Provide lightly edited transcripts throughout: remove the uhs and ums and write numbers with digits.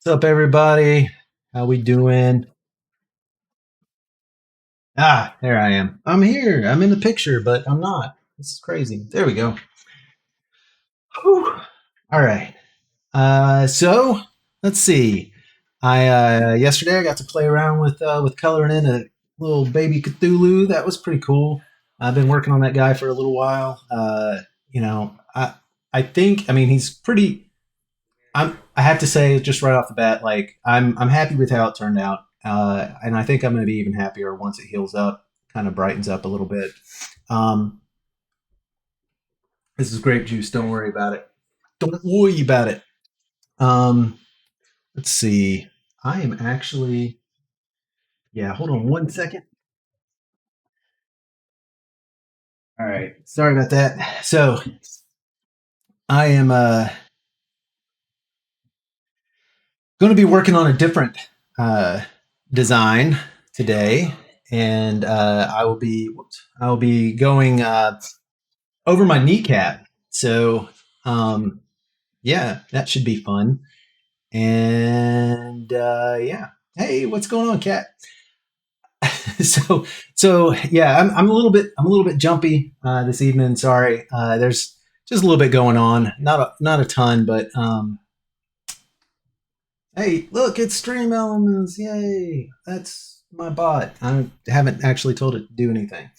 What's up, everybody? How we doing? There I am. I'm here. I'm in the picture, but I'm not. This is crazy. There we go. Whew. All right. So let's see. I Yesterday I got to play around with coloring in a little baby Cthulhu. That was pretty cool. I've been working on that guy for a little while. You know, I think he's pretty. I have to say just right off the bat, like I'm happy with how it turned out, and I think I'm going to be even happier once it heals up, kind of brightens up a little bit. Um, this is grape juice. Don't worry about it. Don't worry about it. Um, let's see. I am actually, yeah. Hold on one second. All right. Sorry about that. So I am going to be working on a different uh, design today, and I will be going over my kneecap. So, um, yeah, that should be fun. And yeah, hey, what's going on, Kat? so, yeah, I'm a little bit jumpy this evening. Sorry, there's just a little bit going on. Not a ton, but hey, look, it's Stream Elements. Yay, that's my bot. I haven't actually told it to do anything.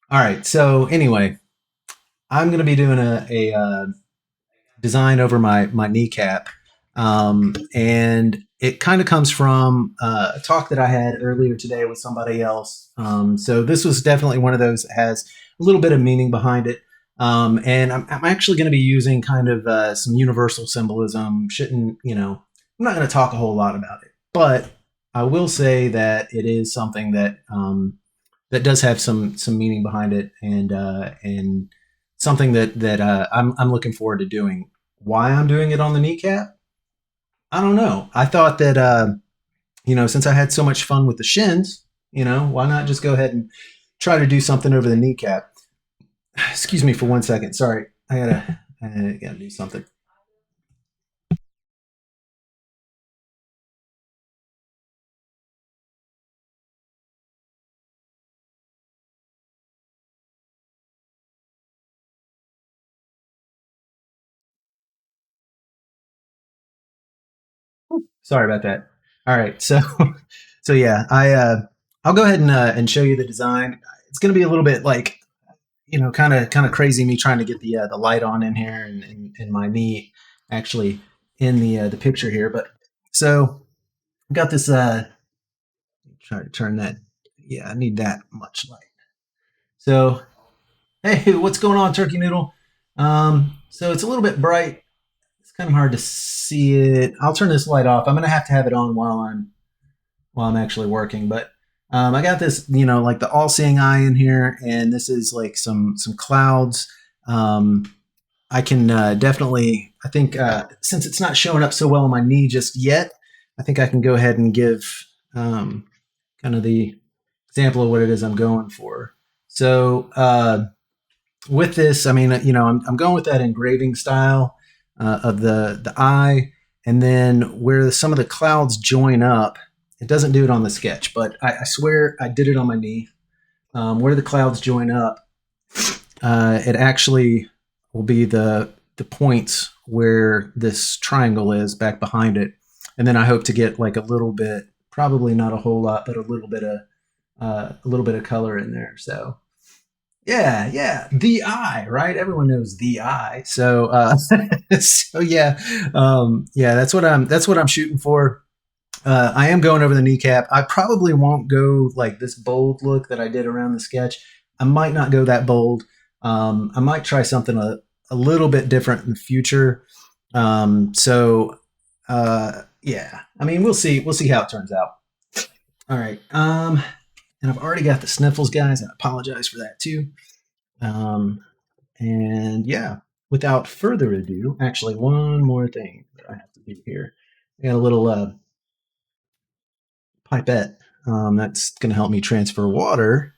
All right. So anyway, I'm going to be doing a design over my kneecap, and it kind of comes from a talk that I had earlier today with somebody else. So this was definitely one of those that has a little bit of meaning behind it. And I'm actually going to be using kind of some universal symbolism. I'm not going to talk a whole lot about it, but I will say that it is something that that does have some meaning behind it, and something that I'm looking forward to doing. Why I'm doing it on the kneecap, I don't know. I thought that since I had so much fun with the shins, why not just go ahead and try to do something over the kneecap? Excuse me for one second. Sorry, I gotta do something. Sorry about that. All right, so yeah, I'll go ahead and show you the design. It's gonna be a little bit like kind of crazy me trying to get the light on in here, and my knee actually in the picture here. But so I got this. Try to turn that. Yeah, I need that much light. So hey, what's going on, Turkey Noodle? So it's a little bit bright. It's kind of hard to see it. I'll turn this light off. I'm gonna have to have it on while I'm actually working. But I got this, like the all-seeing eye in here, and this is like some clouds. Um, I can definitely, I think, since it's not showing up so well on my knee just yet, I think I can go ahead and give um, kind of the example of what it is I'm going for. So with this, I'm going with that engraving style of the eye, and then where some of the clouds join up. It doesn't do it on the sketch, but I swear I did it on my knee. Where the clouds join up, it actually will be the points where this triangle is back behind it, and then I hope to get like a little bit, probably not a whole lot, but a little bit of color in there. So yeah, the eye, right? Everyone knows the eye. So so yeah, yeah, that's what I'm shooting for. I am going over the kneecap. I probably won't go like this bold look that I did around the sketch. I might not go that bold. I might try something a little bit different in the future. So yeah, we'll see. We'll see how it turns out. All right. And I've already got the sniffles, guys. I apologize for that too. Um, and yeah, without further ado, actually, one more thing that I have to do here. I got a little pipette that's going to help me transfer water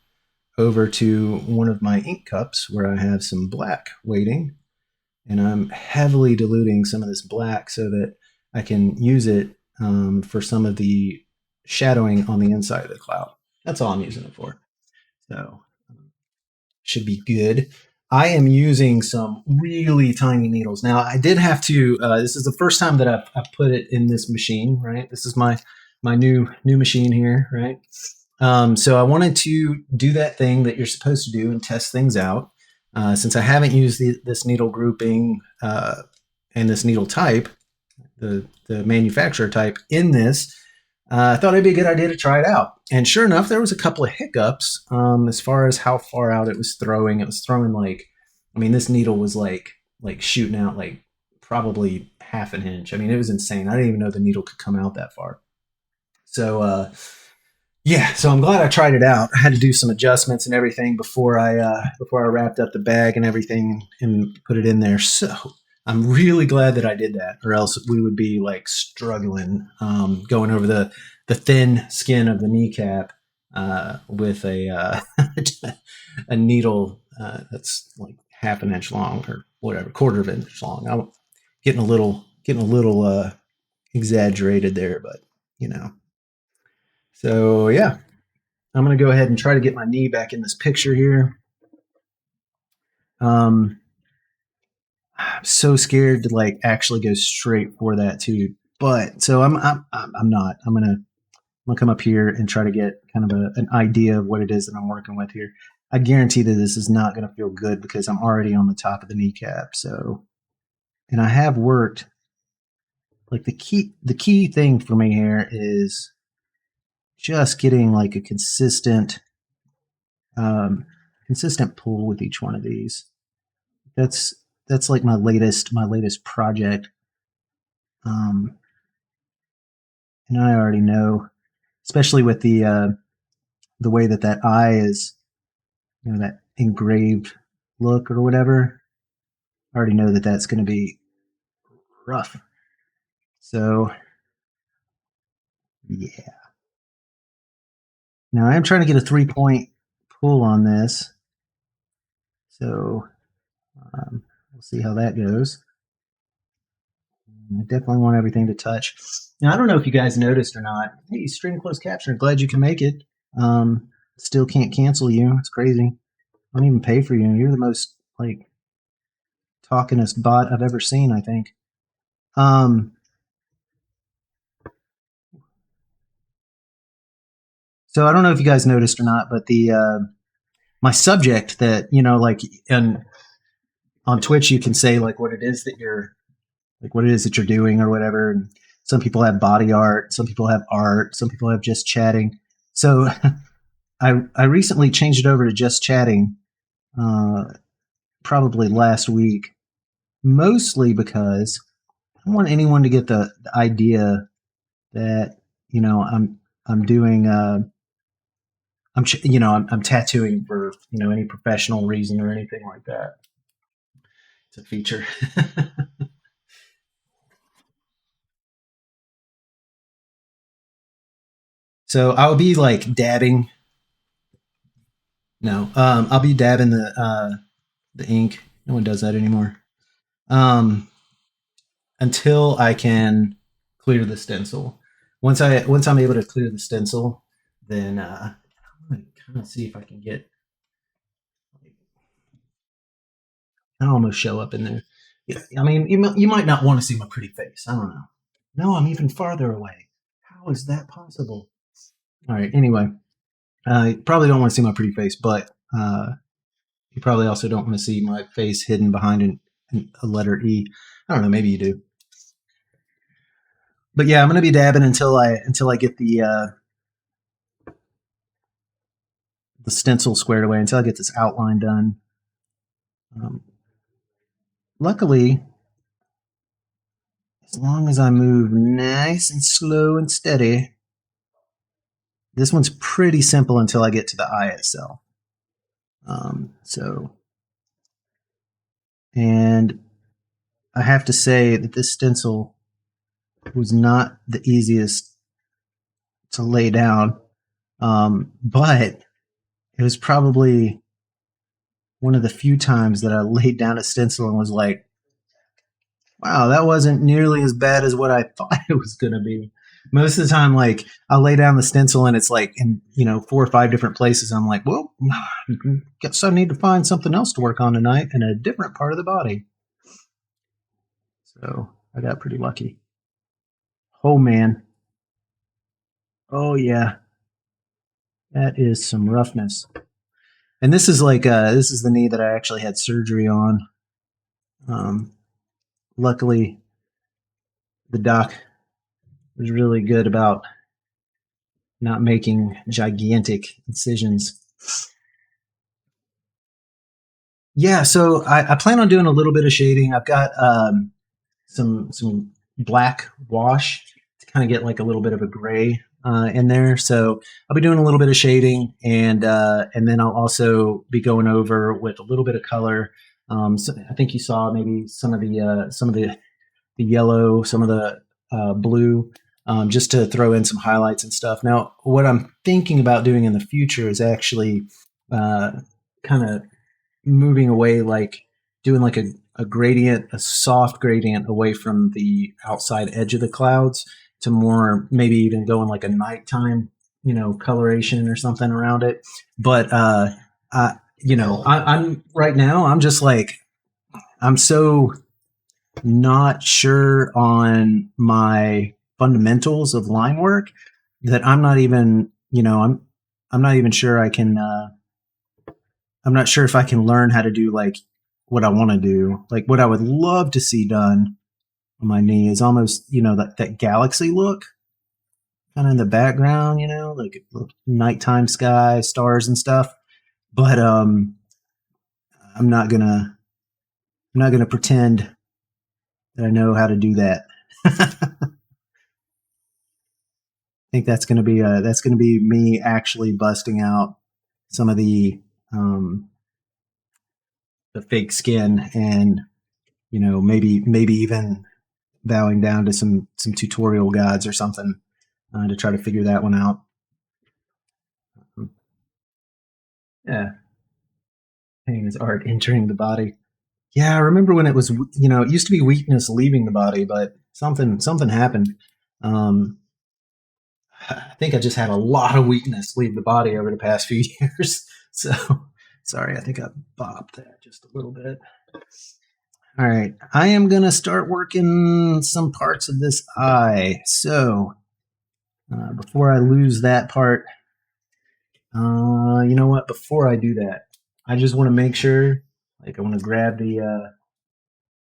over to one of my ink cups where I have some black waiting. And I'm heavily diluting some of this black so that I can use it for some of the shadowing on the inside of the cloud. That's all I'm using it for. So should be good. I am using some really tiny needles. Now, I did have to. This is the first time that I've put it in this machine. Right, this is my new machine here. Right, so I wanted to do that thing that you're supposed to do and test things out. Since I haven't used this needle grouping and this needle type, the manufacturer type in this, I thought it'd be a good idea to try it out. And sure enough, there was a couple of hiccups as far as how far out it was throwing. It was throwing like, I mean, this needle was like shooting out like probably half an inch. I mean, it was insane. I didn't even know the needle could come out that far. So yeah, so I'm glad I tried it out. I had to do some adjustments and everything before I wrapped up the bag and everything and put it in there. So I'm really glad that I did that, or else we would be like struggling going over the thin skin of the kneecap with a needle that's like half an inch long or whatever, quarter of an inch long. I'm getting a little exaggerated there, but you know. So yeah, I'm gonna go ahead and try to get my knee back in this picture here. Um, I'm so scared to like actually go straight for that too. But so I'm not. I'm gonna come up here and try to get kind of an idea of what it is that I'm working with here. I guarantee that this is not gonna feel good because I'm already on the top of the kneecap. So, and I have worked like the key thing for me here is just getting like a um, consistent pull with each one of these. That's that's like my latest project. Um, and I already know, especially with the way that eye is, that engraved look or whatever. I already know that that's going to be rough. So yeah. Now I'm trying to get a 3-point pull on this. So we'll see how that goes. I definitely want everything to touch. Now I don't know if you guys noticed or not. Hey, stream closed captioner. Glad you can make it. Still can't cancel you. It's crazy. I don't even pay for you. You're the most like talkingest bot I've ever seen, I think. Um, so I don't know if you guys noticed or not, but the my subject that like, and on Twitch you can say like what it is that you're doing or whatever. And some people have body art, some people have art, some people have just chatting. So I recently changed it over to just chatting, uh, probably last week, mostly because I don't want anyone to get the idea that I'm doing I'm tattooing for any professional reason or anything like that. It's a feature. So I'll be like dabbing. No, I'll be dabbing the ink. No one does that anymore. Um, until I can clear the stencil. Once I'm able to clear the stencil, then I'm gonna kind of see if I can get. I almost show up in there. Yeah, I mean, you might not want to see my pretty face. I don't know. No, I'm even farther away. How is that possible? All right. Anyway, you probably don't want to see my pretty face, but you probably also don't want to see my face hidden behind a letter E. I don't know. Maybe you do. But yeah, I'm gonna be dabbing until I get the stencil squared away, until I get this outline done. Um, Luckily, as long as I move nice and slow and steady, this one's pretty simple until I get to the eye itself. So, and I have to say that this stencil was not the easiest to lay down, but it was probably one of the few times that I laid down a stencil and was like, wow, that wasn't nearly as bad as what I thought it was going to be. most of the time, like I'll lay down the stencil and it's like in 4 or 5 different places. I'm like, well, guess I need to find something else to work on tonight in a different part of the body. So I got pretty lucky. Oh man. Oh yeah. That is some roughness. And this is like this is the knee that I actually had surgery on. Luckily, the doc was really good about not making gigantic incisions. Yeah, so I plan on doing a little bit of shading. I've got some black wash to kind of get like a little bit of a gray in there. So I'll be doing a little bit of shading, and then I'll also be going over with a little bit of color. So I think you saw maybe some of the yellow, some of the blue, just to throw in some highlights and stuff. Now, what I'm thinking about doing in the future is actually kind of moving away, like doing like a gradient, a soft gradient away from the outside edge of the clouds to more maybe even going like a nighttime, coloration or something around it. But I'm right now, I'm just like, I'm so not sure on my fundamentals of line work that I'm not even, I'm not even sure I can I'm not sure if I can learn how to do like what I want to do. Like what I would love to see done on my knee is almost, that galaxy look kind of in the background, like nighttime sky, stars and stuff. But I'm not gonna I'm not gonna pretend that I know how to do that. I think that's gonna be me actually busting out some of um, the fake skin and maybe even bowing down to some tutorial gods or something to try to figure that one out. Yeah, pain is art entering the body. Yeah, I remember when it was it used to be weakness leaving the body, but something happened. Um, I think I just had a lot of weakness leave the body over the past few years. So sorry, I think I bopped that just a little bit. All right, I am gonna start working some parts of this eye. So before I lose that part, you know what? Before I do that, I just want to make sure, like, I want to grab the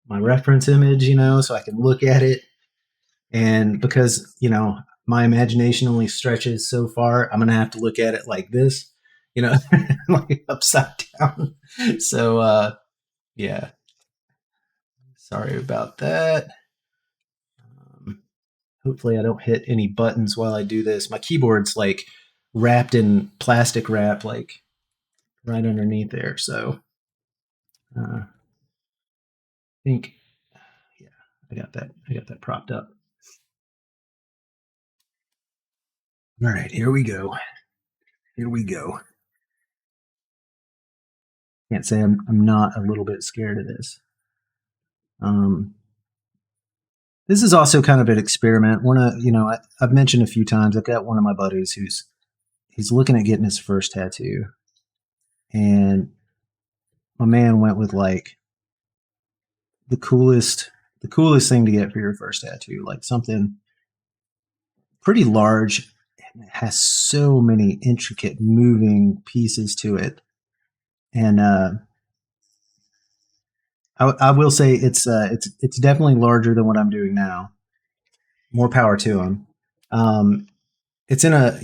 my reference image, so I can look at it. And because my imagination only stretches so far, I'm gonna have to look at it like this, like upside down. So yeah, sorry about that. Hopefully, I don't hit any buttons while I do this. My keyboard's like wrapped in plastic wrap, like right underneath there. So I think, yeah, I got that. I got that propped up. All right, here we go. Here we go. Can't say I'm not a little bit scared of this. Um, this is also kind of an experiment. I've mentioned a few times. I've got one of my buddies he's looking at getting his first tattoo, and my man went with like the coolest thing to get for your first tattoo, like something pretty large and it has so many intricate moving pieces to it. And I will say it's definitely larger than what I'm doing now. More power to him. Um, it's in a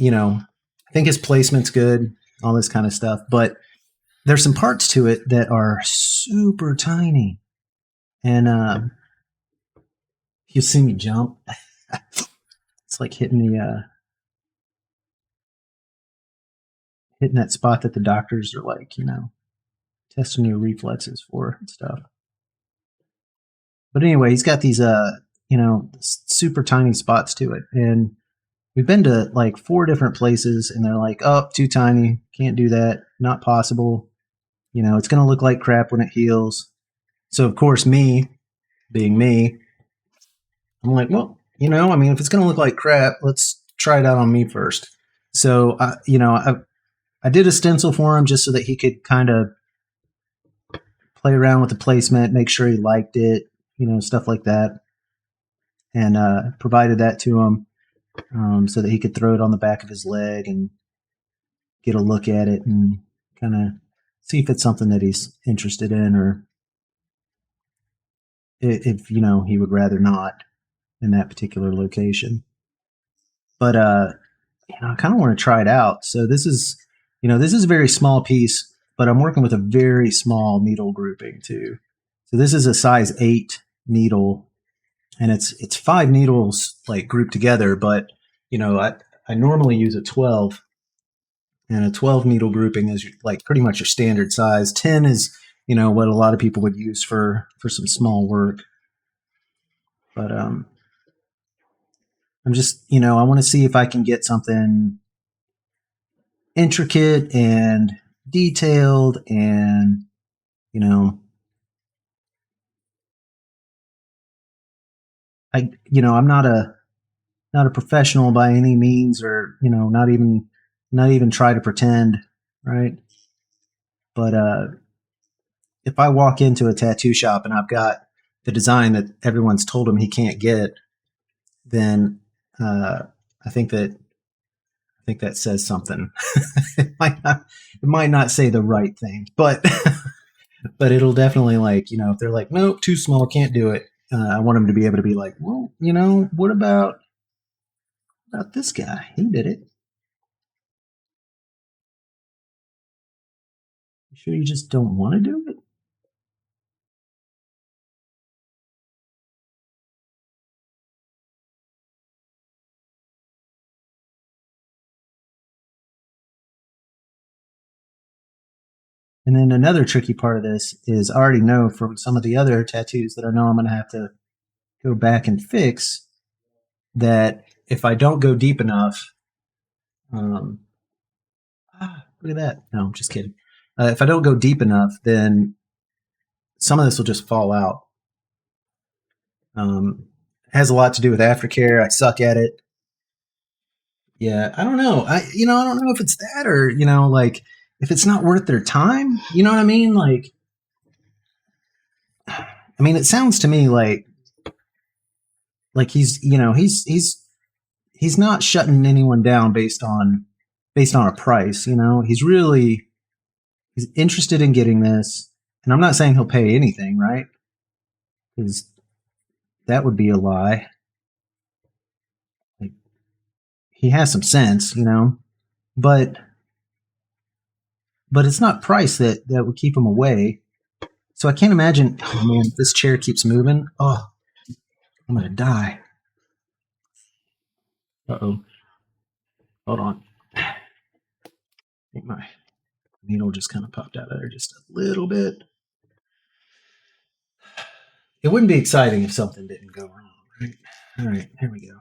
I think his placement's good, all this kind of stuff, but there's some parts to it that are super tiny, and you see me jump. It's like hitting that spot that the doctors are like, testing your reflexes for and stuff. But anyway, he's got these super tiny spots to it, and we've been to like 4 different places, and they're like, "Oh, too tiny, can't do that, not possible." It's gonna look like crap when it heals. So of course, me being me, I'm like, well, I mean, if it's going to look like crap, let's try it out on me first. So, I did a stencil for him just so that he could kind of play around with the placement, make sure he liked it, stuff like that, and provided that to him so that he could throw it on the back of his leg and get a look at it and kind of see if it's something that he's interested in, or if he would rather not in that particular location. But I kind of want to try it out. So this is a very small piece, but I'm working with a very small needle grouping too. So this is a size 8 needle, and it's 5 needles like grouped together. But I normally use a 12, and a 12 needle grouping is like pretty much your standard size. 10 is what a lot of people would use for some small work. But I'm just I want to see if I can get something intricate and detailed, and you know I'm not a professional by any means, or not even try to pretend, right? But if I walk into a tattoo shop and I've got the design that everyone's told him he can't get, then uh, I think that says something. It might not say the right thing, but but it'll definitely, like, if they're like, nope, too small, can't do it. I want them to be able to be like, well, what about this guy? He did it. You sure you just don't want to do it? And then another tricky part of this is, I already know from some of the other tattoos that I know I'm going to have to go back and fix, that if I don't go deep enough, um, look at that. No, I'm just kidding. If I don't go deep enough, then some of this will just fall out. It has a lot to do with aftercare. I suck at it. Yeah, I don't know. I don't know if it's that, or like, if it's not worth their time. You know what I mean? Like, I mean, it sounds to me like he's not shutting anyone down based on a price. He's interested in getting this, and I'm not saying he'll pay anything, right? Because that would be a lie. Like, he has some sense, but it's not price that would keep him away. So I can't imagine. Oh man, this chair keeps moving. Oh, I'm gonna die. Uh oh. Hold on. I think my needle just kind of popped out of there just a little bit. It wouldn't be exciting if something didn't go wrong, right? All right, here we go.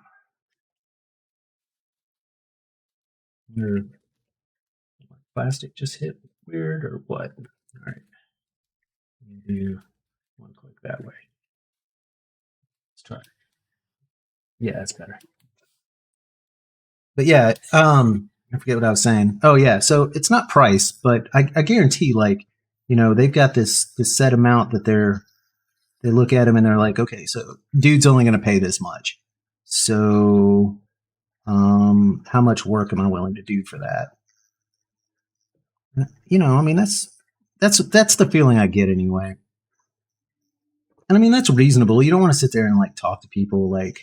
Your plastic just hit weird, or what? All right, do one click that way. Let's try. Yeah, that's better. But yeah, I forget what I was saying. Oh yeah, so it's not price, but I guarantee, like, they've got this set amount that they look at him and they're like, okay, so dude's only going to pay this much. So, how much work am I willing to do for that? I mean, that's the feeling I get anyway. And I mean, that's reasonable. You don't want to sit there and like talk to people like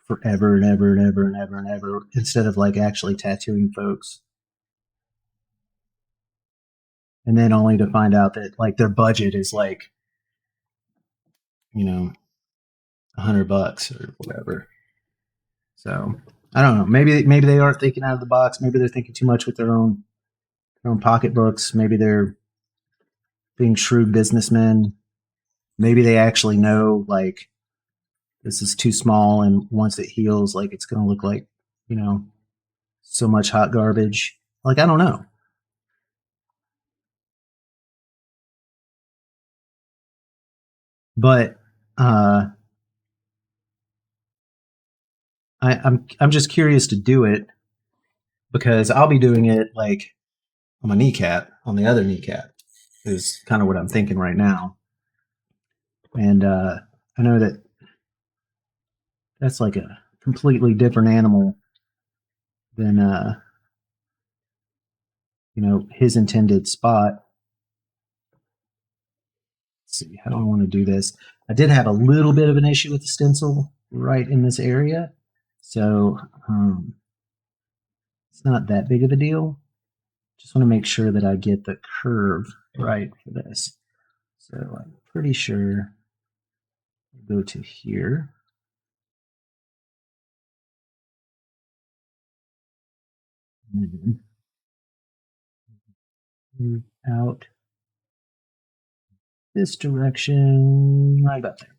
forever and ever and ever and ever and ever, instead of like actually tattooing folks, and then only to find out that like their budget is like, you know $100 or whatever. So I don't know. Maybe they are thinking out of the box. Maybe they're thinking too much with their own pocketbooks. Maybe they're being shrewd businessmen. Maybe they actually know, like, this is too small, and once it heals, like, it's going to look like, you know so much hot garbage. Like, I don't know. But I'm just curious to do it because I'll be doing it like on my kneecap, on the other kneecap, is kind of what I'm thinking right now. And I know that that's like a completely different animal than his intended spot. Let's see, how do I want to do this? I did have a little bit of an issue with the stencil right in this area, so it's not that big of a deal. Just want to make sure that I get the curve right for this. So I'm pretty sure I'll go to here. And then move out this direction, right about there.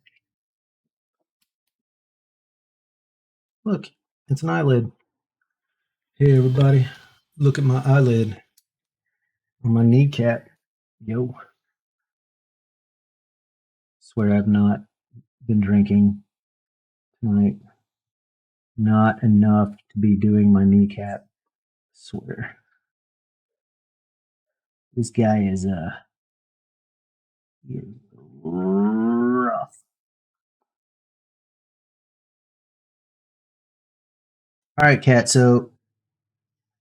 Look, it's an eyelid. Hey everybody, look at my eyelid on my kneecap. Yo, swear I've not been drinking tonight. Not enough to be doing my kneecap. Swear. This guy is he is rough. All right, Kat. So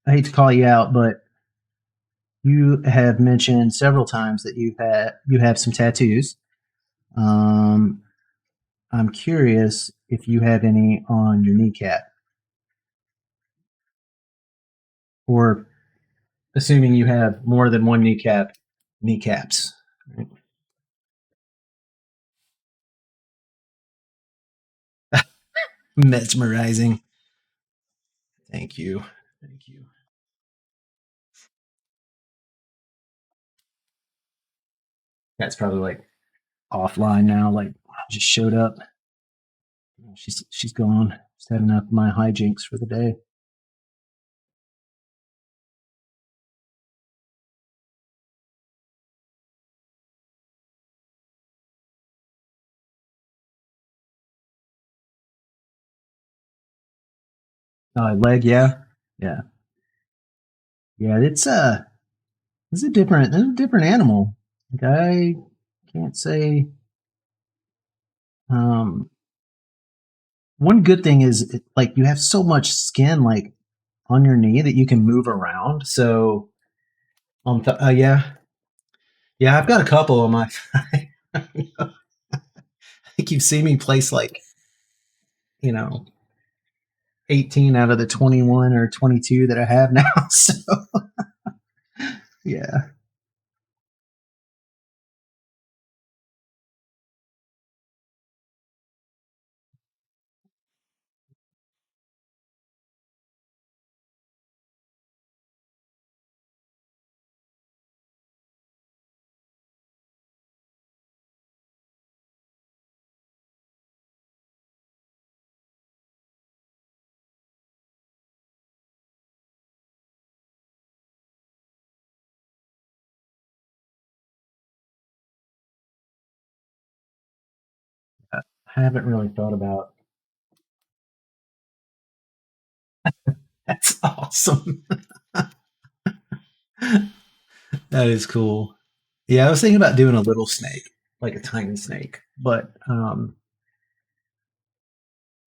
I hate to call you out, but you have mentioned several times that you have some tattoos. Um, I'm curious if you have any on your kneecap, or assuming you have more than one kneecaps. Right? Mesmerizing. Thank you. Thank you. That's probably like offline now. Like just showed up. She's gone. Just had enough of my hijinks for the day. Leg, yeah, yeah, yeah. It's a different animal. Like I can't say. Um, One good thing is like you have so much skin like on your knee that you can move around. So yeah, yeah. I've got a couple on my. I think you've seen me place like you know 18 out of the 21 or 22 that I have now. So yeah, I haven't really thought about. That's awesome. That is cool. Yeah, I was thinking about doing a little snake, like a tiny snake, but that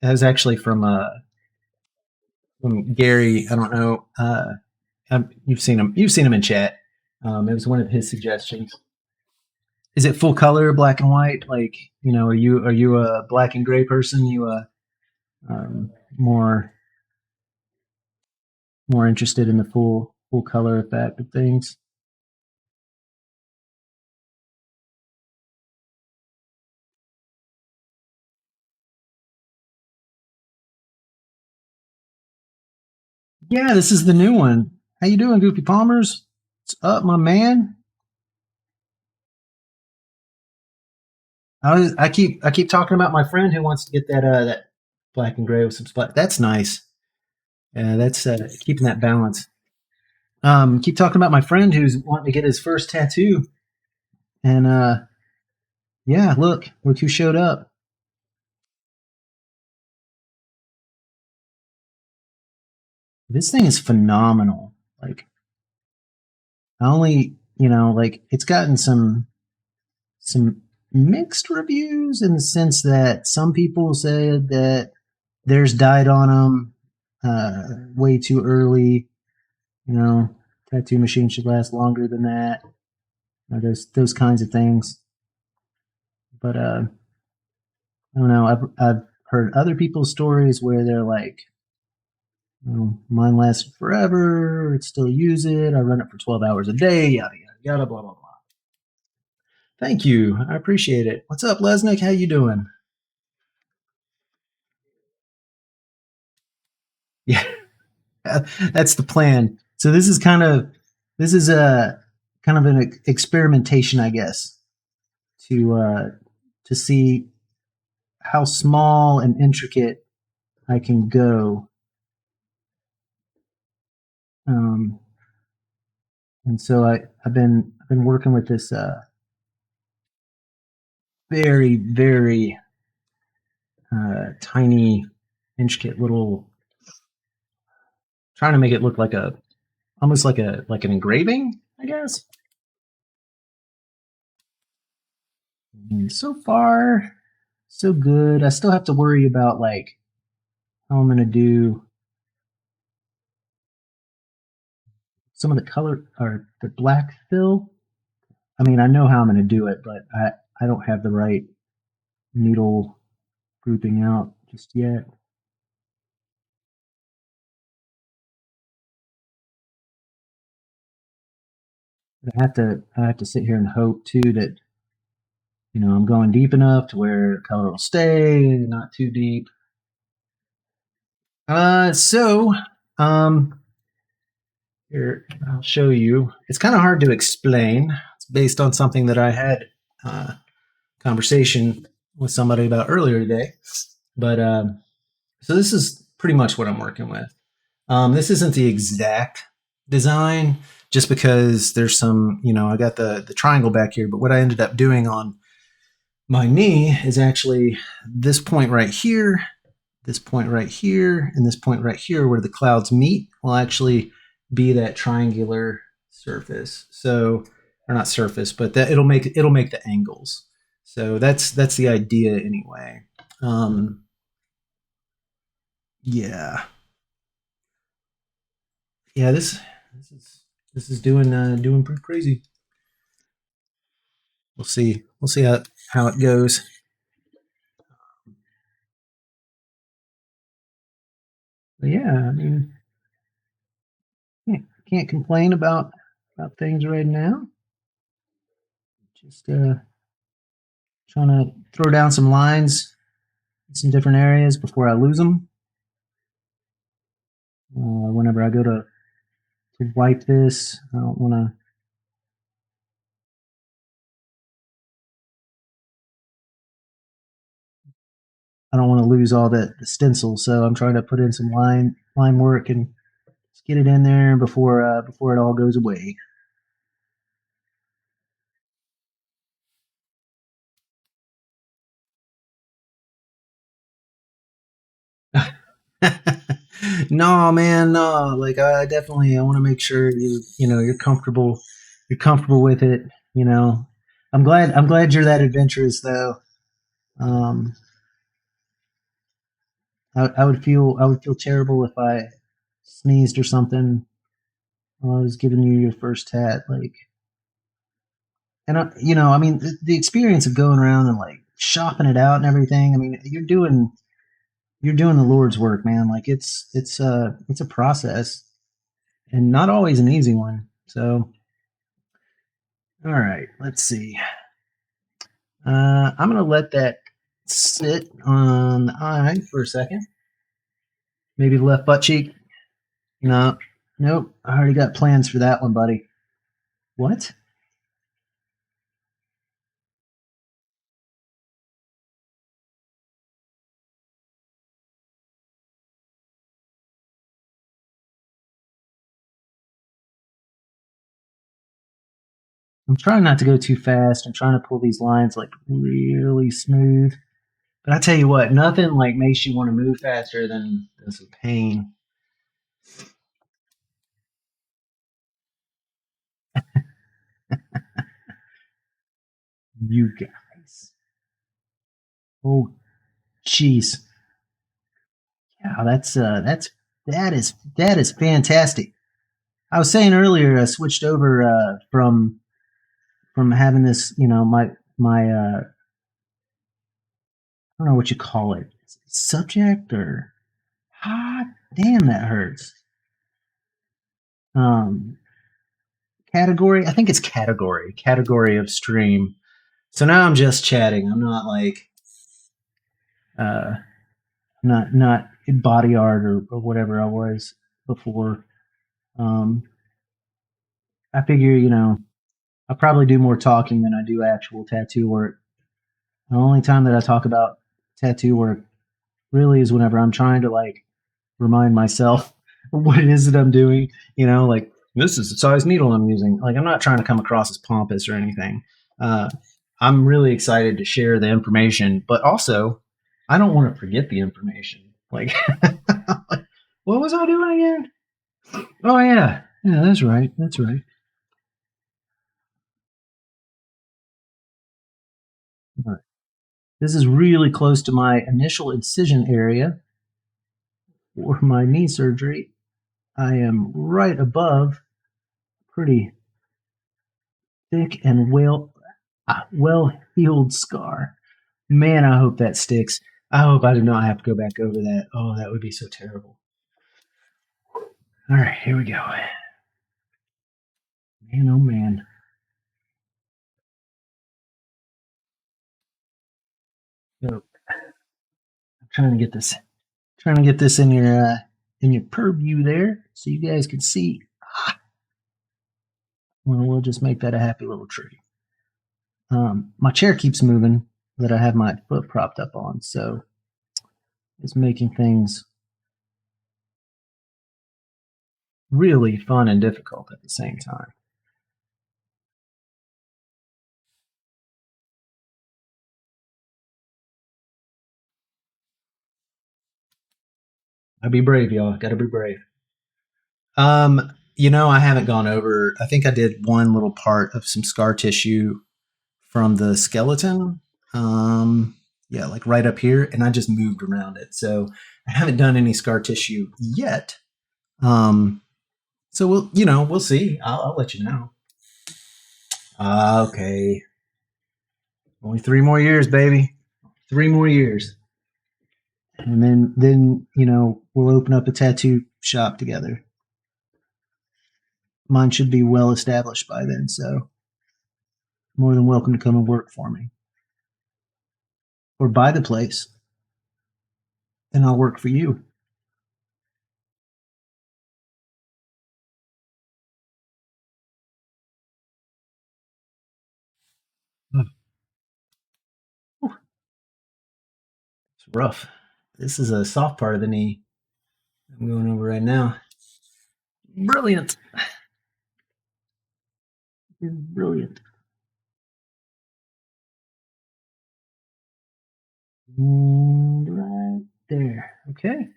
was actually from Gary. I don't know. You've seen him. You've seen him in chat. It was one of his suggestions. Is it full color, black and white? Like are you a black and gray person? You more more interested in the full color effect of things? Yeah, this is the new one. How you doing, Goofy Palmers? What's up, my man? I keep talking about my friend who wants to get that black and gray with some spot. That's nice. That's keeping that balance. Keep talking about my friend who's wanting to get his first tattoo, and yeah, look who showed up. This thing is phenomenal. Like, I only, like it's gotten some mixed reviews in the sense that some people said that theirs died on them way too early. You know, tattoo machine should last longer than that. Those kinds of things. But I don't know. I've heard other people's stories where they're like, mine lasts forever. I'd still use it. I run it for 12 hours a day. Yada yada yada. Blah blah blah. Thank you. I appreciate it. What's up, Lesnick? How you doing? Yeah, that's the plan. So this is a kind of an experimentation, I guess, to to see how small and intricate I can go. Um, and so I've been working with this very tiny, intricate little, trying to make it look like a almost like an engraving, I guess. And so far, so good. I still have to worry about like how I'm gonna do some of the color or the black fill. I mean, I know how I'm gonna do it, but I don't have the right needle grouping out just yet. I have to sit here and hope too that I'm going deep enough to where color will stay, not too deep. So here I'll show you. It's kind of hard to explain. It's based on something that I had uh, conversation with somebody about earlier today. But so this is pretty much what I'm working with. This isn't the exact design, just because there's some, I got the triangle back here. But what I ended up doing on my knee is actually this point right here, this point right here, and this point right here where the clouds meet will actually be that triangular surface. So, or not surface, but that it'll make the angles. So that's the idea anyway. Um, yeah, yeah. This is doing pretty crazy. We'll see how it goes. But yeah, I mean, can't complain about things right now. Just trying to throw down some lines in some different areas before I lose them. Whenever I go to wipe this, I don't want to lose all the stencil. So I'm trying to put in some line work and just get it in there before it all goes away. No, man, no. Like I want to make sure you're comfortable with it. You know, I'm glad you're that adventurous though. Um, I would feel terrible if I sneezed or something while I was giving you your first tat. Like, and I mean, the experience of going around and like shopping it out and everything. I mean, you're doing the Lord's work, man. Like it's a process and not always an easy one. So, all right, let's see. I'm gonna let that sit on the eye for a second. Maybe the left butt cheek. No, nope. I already got plans for that one, buddy. What? I'm trying not to go too fast. I'm trying to pull these lines like really smooth. But I tell you what, nothing like makes you want to move faster than some pain. you guys. Oh, jeez. Yeah, that is fantastic. I was saying earlier, I switched over from having this, my I don't know what you call it, subject or ah, damn, that hurts. Um, category. I think it's category of stream. So now I'm just chatting. I'm not like uh, not body art or whatever I was before. Um, I figure, I probably do more talking than I do actual tattoo work. The only time that I talk about tattoo work really is whenever I'm trying to like remind myself what it is that I'm doing. Like this is the size needle I'm using. Like I'm not trying to come across as pompous or anything. Uh, I'm really excited to share the information, but also I don't want to forget the information. Like, what was I doing again? Oh yeah, that's right, that's right. All right. This is really close to my initial incision area for my knee surgery. I am right above pretty thick and well healed scar. Man, I hope that sticks. I hope I do not have to go back over that. Oh, that would be so terrible. All right, here we go. Man, oh man. So, I'm trying to get this in your purview there, so you guys can see. Well, we'll just make that a happy little tree. My chair keeps moving that I have my foot propped up on, so it's making things really fun and difficult at the same time. Gotta be brave, y'all. Gotta be brave. I haven't gone over. I think I did one little part of some scar tissue from the skeleton. Um, yeah, like right up here, and I just moved around it. So I haven't done any scar tissue yet. Um, so we'll see. I'll let you know. Okay, only 3 more years, baby. 3 more years, and then we'll open up a tattoo shop together. Mine should be well established by then, so more than welcome to come and work for me or buy the place, and I'll work for you. It's rough. This is a soft part of the knee I'm going over right now. Brilliant. Brilliant. And right there. Okay.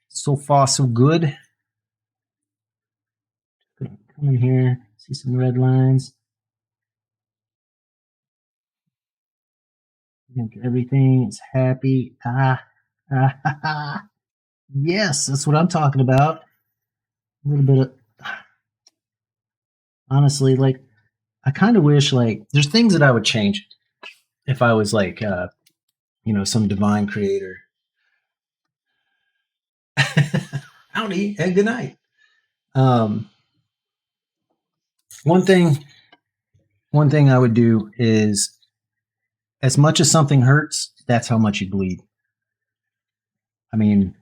So far, so good. Come in here, see some red lines. Make everything is happy. Yes, that's what I'm talking about. A little bit of, honestly, like, I kind of wish, like, there's things that I would change if I was like, some divine creator. Howdy and good night. Um, one thing, one thing I would do is, as much as something hurts, that's how much you bleed. I mean,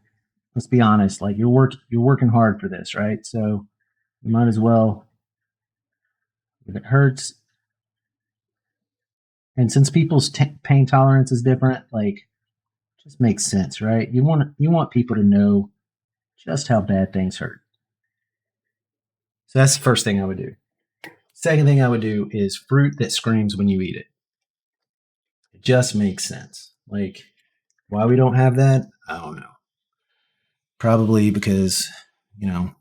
let's be honest. Like you're working hard for this, right? So you might as well, if it hurts, and since people's pain tolerance is different, like just makes sense, right? You want people to know just how bad things hurt. So that's the first thing I would do. Second thing I would do is fruit that screams when you eat it. It just makes sense. Like why we don't have that, I don't know. Probably because, you know,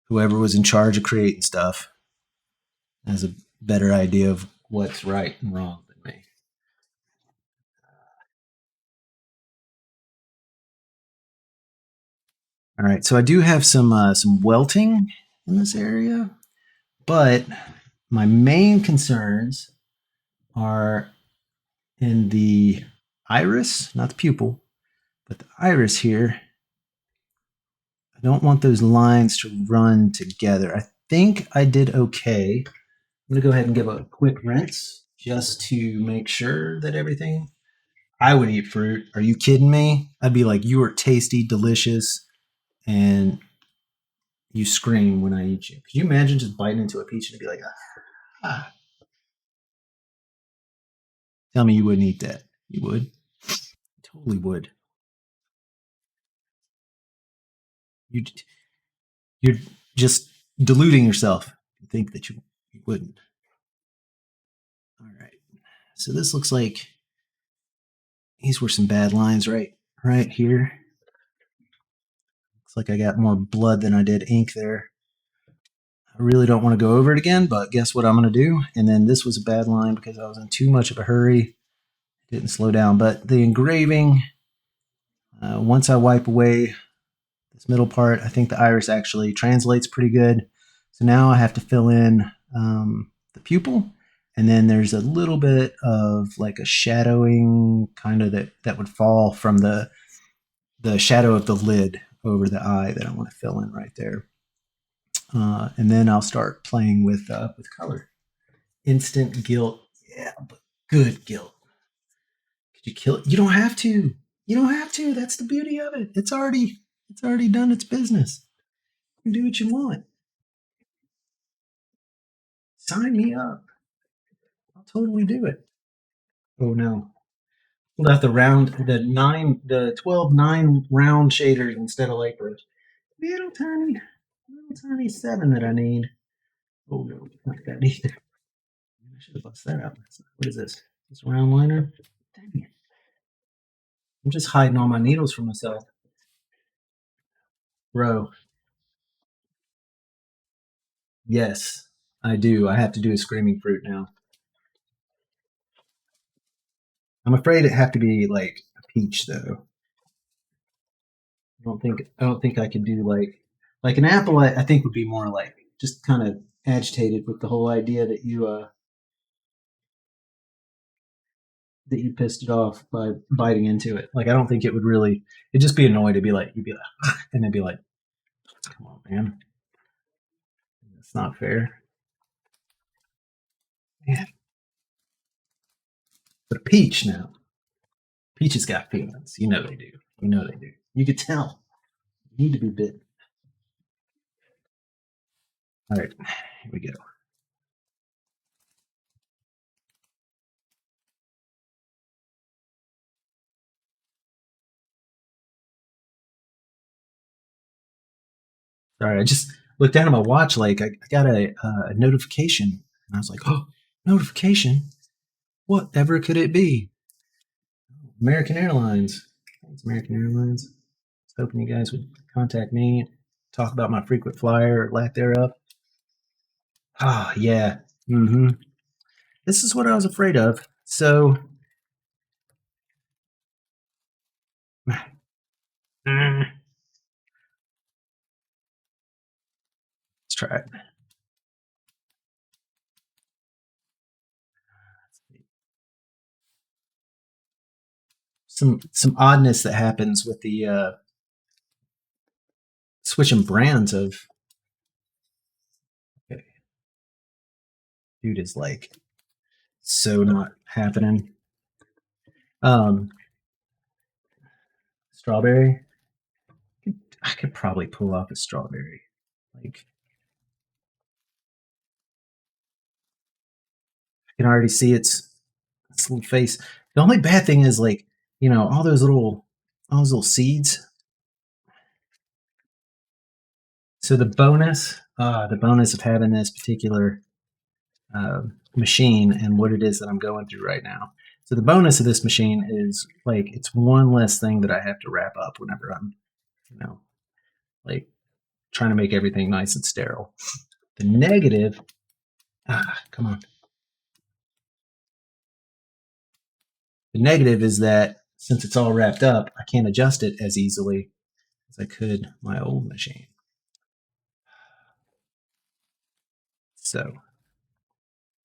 whoever was in charge of creating stuff has a better idea of what's right and wrong with me. All right, so I do have some welting in this area, but my main concerns are in the iris, not the pupil, but the iris here. I don't want those lines to run together. I think I did okay. I'm going to go ahead and give a quick rinse just to make sure that everything. I would eat fruit. Are you kidding me? I'd be like, you are tasty, delicious, and you scream when I eat you. Could you imagine just biting into a peach and be like, ah, tell me you wouldn't eat that. You would. You totally would. You, you're just deluding yourself. You think that you wouldn't. All right. So this looks like these were some bad lines right here. Looks like I got more blood than I did ink there. I really don't want to go over it again, but guess what I'm going to do? And then this was a bad line because I was in too much of a hurry. Didn't slow down. But the engraving, once I wipe away this middle part, I think the iris actually translates pretty good. So now I have to fill in the pupil. And then there's a little bit of like a shadowing kind of that would fall from the shadow of the lid over the eye that I want to fill in right there. And then I'll start playing with color. Instant guilt, yeah, but good guilt. Could you kill it? You don't have to. You don't have to. That's the beauty of it. It's already done its business. You can do what you want. Sign me up. I'll totally do it. Oh no. Pulled out the 12 9 round shaders instead of light brush. Little tiny 7 that I need. Oh no, not that either. I should have bust that out. What is this? Is this a round liner? Dang it. I'm just hiding all my needles from myself. Bro, yes, I do. I have to do a screaming fruit now. I'm afraid it have to be like a peach though. I don't think I could do like an apple. I think would be more like just kind of agitated with the whole idea that you pissed it off by biting into it. Like I don't think it would really. It'd just be annoyed to be like you'd be like, and they'd be like, "Come on, man, that's not fair." Yeah, but a peach now. Peaches got feelings. You know they do. You know they do. You could tell. You need to be bit. All right, here we go. Sorry, I just looked down at my watch. Like I got a notification, and I was like, "Oh, notification! Whatever could it be?" American Airlines. Thanks, American Airlines. I was hoping you guys would contact me, talk about my frequent flyer or lack thereof. Ah, yeah. Mm-hmm. This is what I was afraid of. So let's try it. Some oddness that happens with the switching brands of. Okay, dude is like so not happening. Um, Strawberry. I could probably pull off a strawberry. Like I can already see its little face. The only bad thing is like all those little seeds. So the bonus of having this particular machine and what it is that I'm going through right now. So the bonus of this machine is like it's one less thing that I have to wrap up whenever I'm, you know, like trying to make everything nice and sterile. The negative, come on. The negative is that since it's all wrapped up, I can't adjust it as easily as I could my old machine. So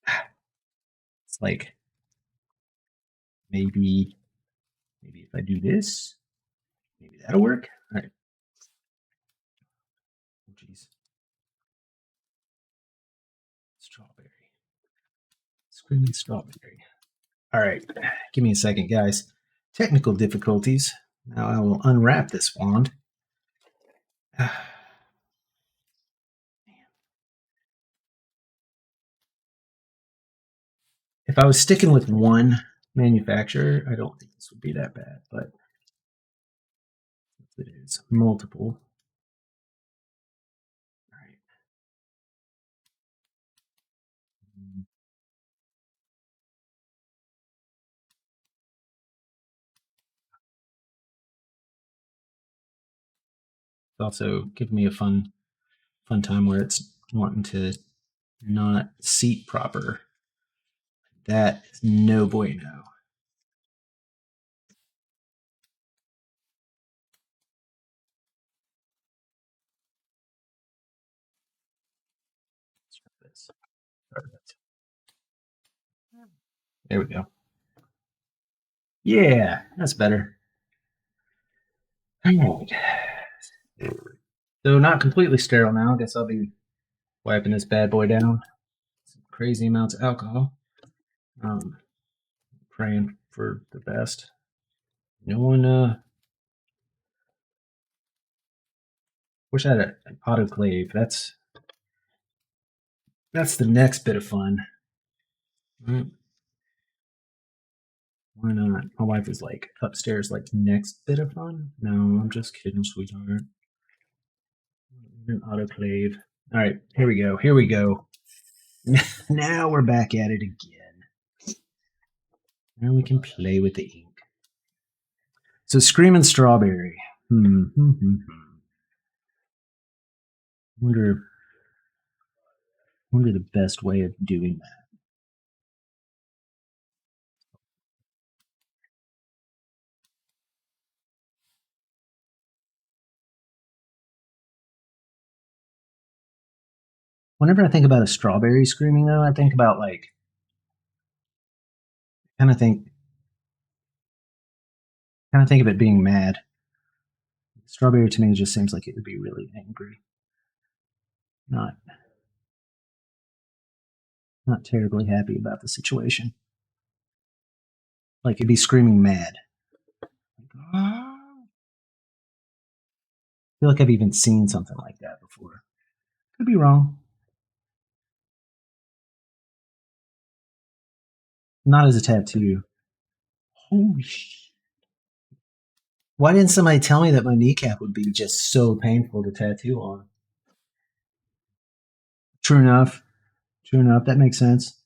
it's like maybe if I do this, maybe that'll work. All right. Oh, geez. Strawberry. Screaming strawberry. All right. Give me a second, guys. Technical difficulties. Now I will unwrap this wand. If I was sticking with one manufacturer, I don't think this would be that bad, but it is multiple. All right. It's also giving me a fun time where it's wanting to not seat proper. That is no bueno. Let's try this. There we go. Yeah, that's better. All right. So not completely sterile now. I guess I'll be wiping this bad boy down. Some crazy amounts of alcohol. Praying for the best. No one. Wish I had an autoclave. That's the next bit of fun. Right. Why not? My wife is like upstairs, like next bit of fun. No, I'm just kidding, sweetheart. An autoclave. All right, here we go. Here we go. Now we're back at it again. Now we can play with the ink. So screaming strawberry. Wonder the best way of doing that. Whenever I think about a strawberry screaming, though, I think about like kind of think of it being mad. Strawberry to me just seems like it would be really angry, not terribly happy about the situation. Like it'd be screaming mad. I feel like I've even seen something like that before. Could be wrong. Not as a tattoo. Holy shit. Why didn't somebody tell me that my kneecap would be just so painful to tattoo on? True enough. True enough. That makes sense.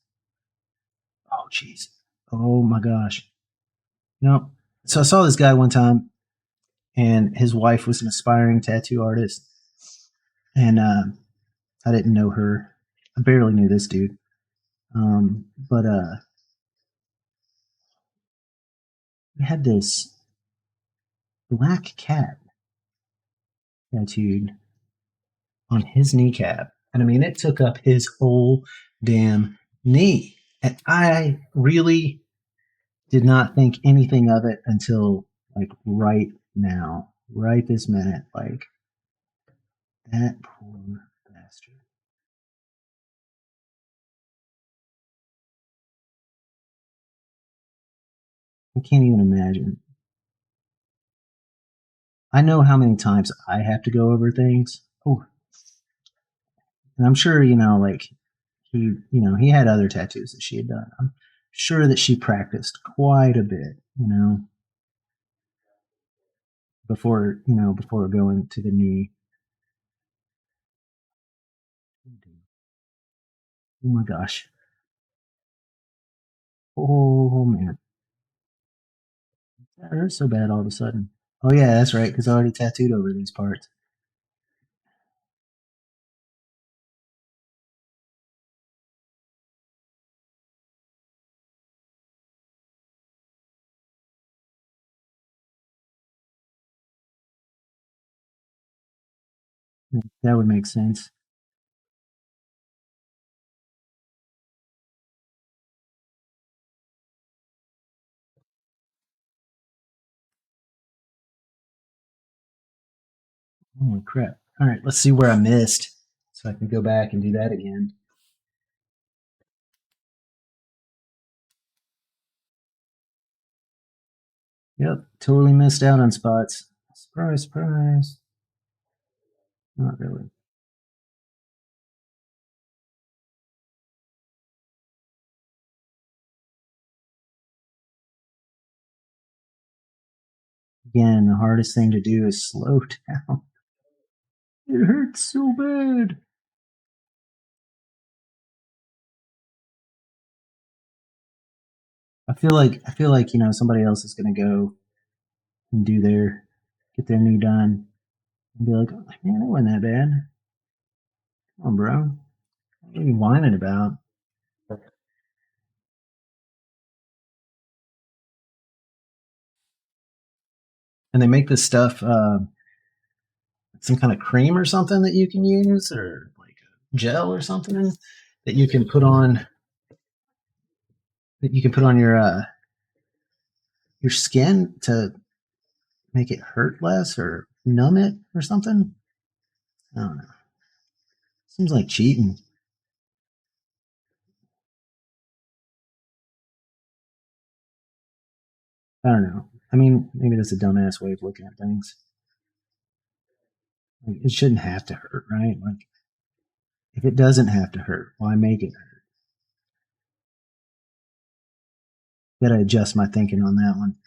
Oh, jeez. Oh, my gosh. No. So I saw this guy one time, and his wife was an aspiring tattoo artist. And I didn't know her. I barely knew this dude. But we had this black cat tattooed on his kneecap. And I mean, it took up his whole damn knee. And I really did not think anything of it until like right now, right this minute. Like, that poor bastard. I can't even imagine. I know how many times I have to go over things. Oh, and I'm sure, like he had other tattoos that she had done. I'm sure that she practiced quite a bit, before going to the knee. Oh my gosh. Oh man. That hurts so bad all of a sudden. Oh yeah, that's right, because I already tattooed over these parts. That would make sense. Holy crap. All right, let's see where I missed so I can go back and do that again. Yep, totally missed out on spots. Surprise, surprise. Not really. Again, the hardest thing to do is slow down. It hurts so bad. I feel like somebody else is gonna go and get their knee done and be like, oh, man, that wasn't that bad. Come on, bro. What are you whining about? And they make this stuff, some kind of cream or something that you can use, or like a gel or something that you can put on your skin to make it hurt less or numb it or something. I don't know. Seems like cheating. I don't know. I mean, maybe that's a dumbass way of looking at things. Like, it shouldn't have to hurt, right? Like, if it doesn't have to hurt, why make it hurt? Gotta adjust my thinking on that one.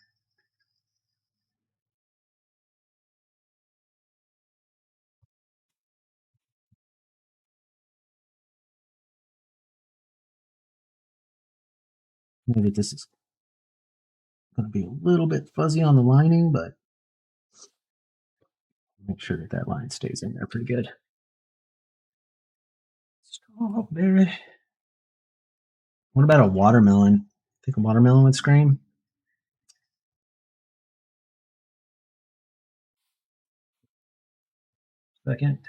Maybe this is going to be a little bit fuzzy on the lining, but make sure that that line stays in there pretty good. Strawberry. What about a watermelon? Think a watermelon would scream? Second.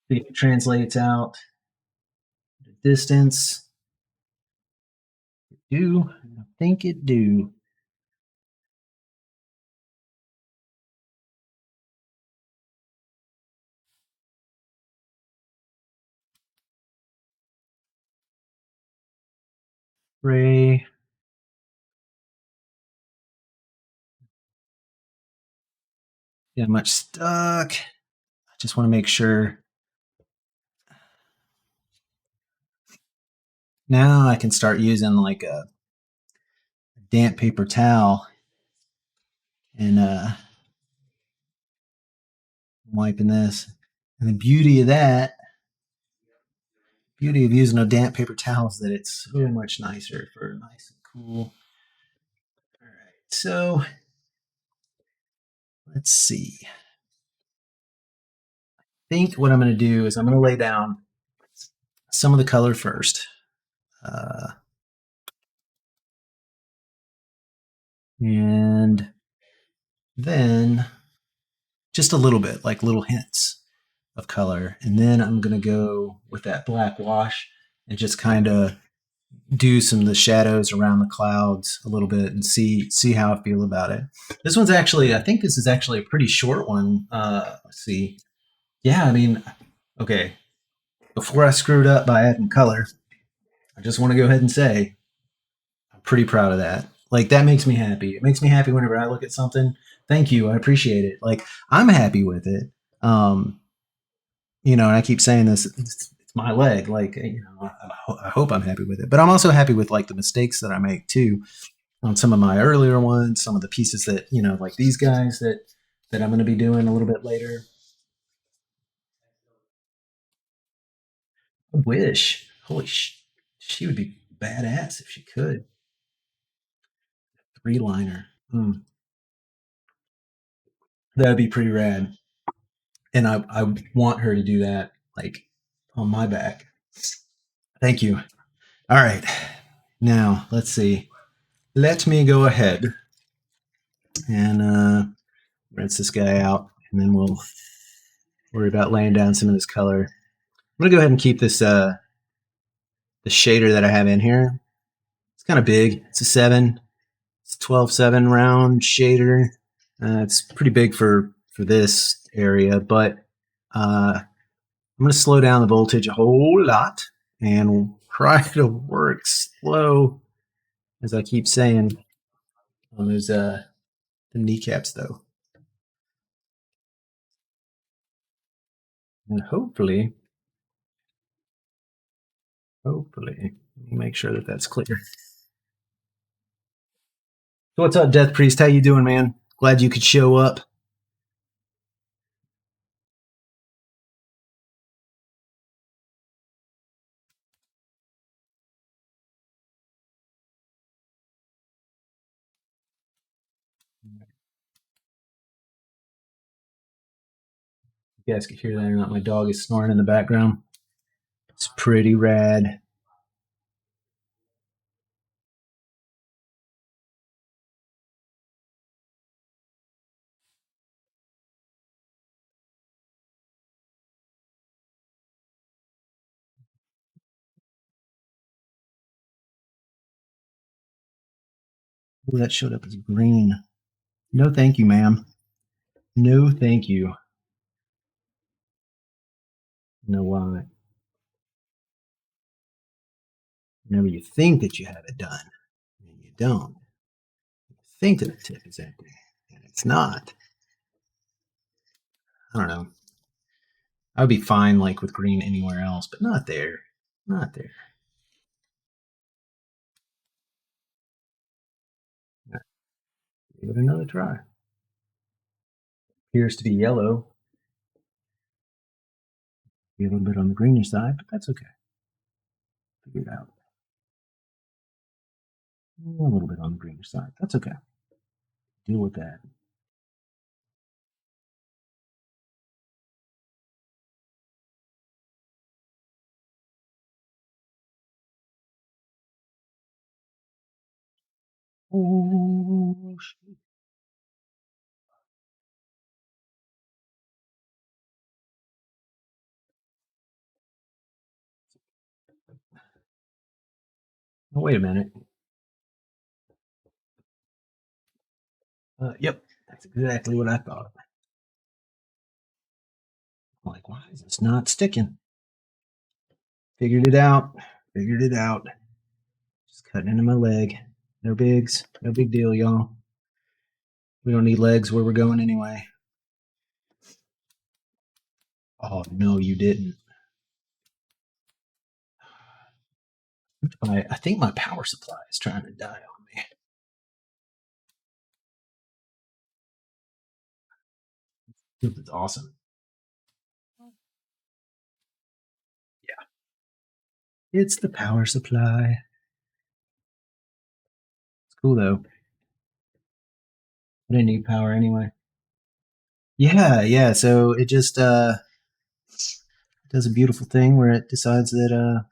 See if it translates out the distance. Do. I think it do. Ray. Get much stuck. I just want to make sure. Now I can start using like a damp paper towel and wiping this. And the beauty of using a damp paper towel is that it's so much nicer for nice and cool. All right, so let's see. I think what I'm going to do is I'm going to lay down some of the color first. Uh, and then just a little bit, like little hints of color. And then I'm going to go with that black wash and just kind of do some of the shadows around the clouds a little bit and see how I feel about it. This one's actually, I think this is actually a pretty short one. Let's see. Yeah, I mean, okay. Before I screwed up by adding color, I just want to go ahead and say I'm pretty proud of that. Like that makes me happy. It makes me happy whenever I look at something. Thank you. I appreciate it. Like I'm happy with it. Um, and I keep saying this. It's my leg. Like I hope I'm happy with it, but I'm also happy with like the mistakes that I make too on some of my earlier ones. Some of the pieces that like these guys that I'm going to be doing a little bit later. I wish. She would be badass if she could. Three liner. That would be pretty rad. And I want her to do that like on my back. Thank you. All right. Now, let's see. Let me go ahead and rinse this guy out, and then we'll worry about laying down some of this color. I'm gonna go ahead and keep this the shader that I have in here. It's kind of big. It's a 7. It's a 12/7 round shader. It's pretty big for this area, but I'm going to slow down the voltage a whole lot and we'll try to work slow, as I keep saying, on those the kneecaps though. And hopefully, make sure that that's clear. So what's up, Death Priest? How you doing, man? Glad you could show up. You guys can hear that or not? My dog is snoring in the background. It's pretty rad. Oh, that showed up as green. No, thank you, ma'am. No, thank you. You know why? Whenever you think that you have it done, and you don't. You think that the tip is empty, and it's not. I don't know. I would be fine like with green anywhere else, but not there. Not there. Give it another try. Appears to be yellow. Be a little bit on the greenier side, but that's okay. Figure it out. A little bit on the greenier side. That's okay. Deal with that. Oh, shit. Oh, wait a minute. Yep, that's exactly what I thought. I'm like, why is this not sticking? Figured it out. Figured it out. Just cutting into my leg. No bigs. No big deal, y'all. We don't need legs where we're going anyway. Oh, no, you didn't. I think my power supply is trying to die on me. This is awesome. Yeah. It's the power supply. It's cool though. I didn't need power anyway. Yeah, yeah. So it just does a beautiful thing where it decides that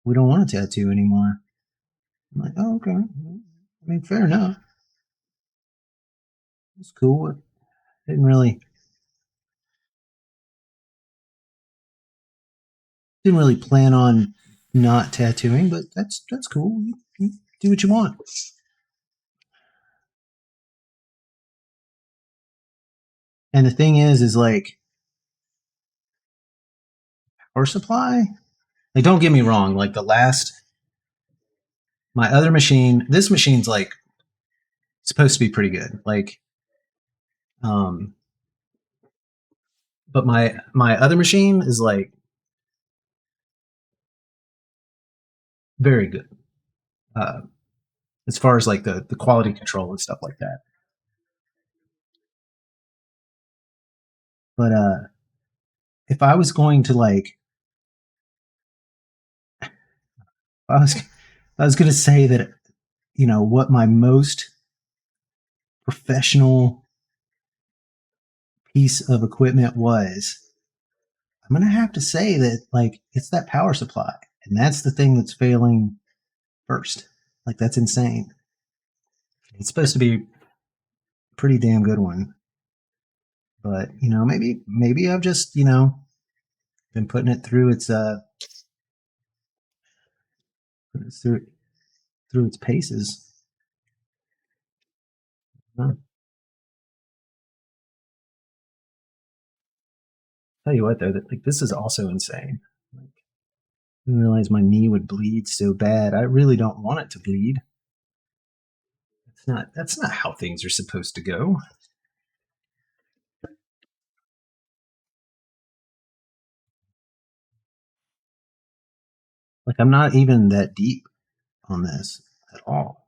we don't want a tattoo anymore. I'm like, oh, okay. I mean, fair enough. It's cool. I didn't really plan on not tattooing, but that's cool. You do what you want. And the thing is like power supply. Like, don't get me wrong. Like my other machine, this machine's like supposed to be pretty good. Like, um, but my other machine is like very good. Uh, as far as like the quality control and stuff like that. But if I was going to like, I was going to say that what my most professional piece of equipment was, I'm going to have to say that like it's that power supply, and that's the thing that's failing first. Like that's insane. It's supposed to be a pretty damn good one. But maybe I've just been putting it through putting it through its paces. Huh. Tell you what though, that like this is also insane. Like, I didn't realize my knee would bleed so bad. I really don't want it to bleed. That's not how things are supposed to go. Like I'm not even that deep on this at all.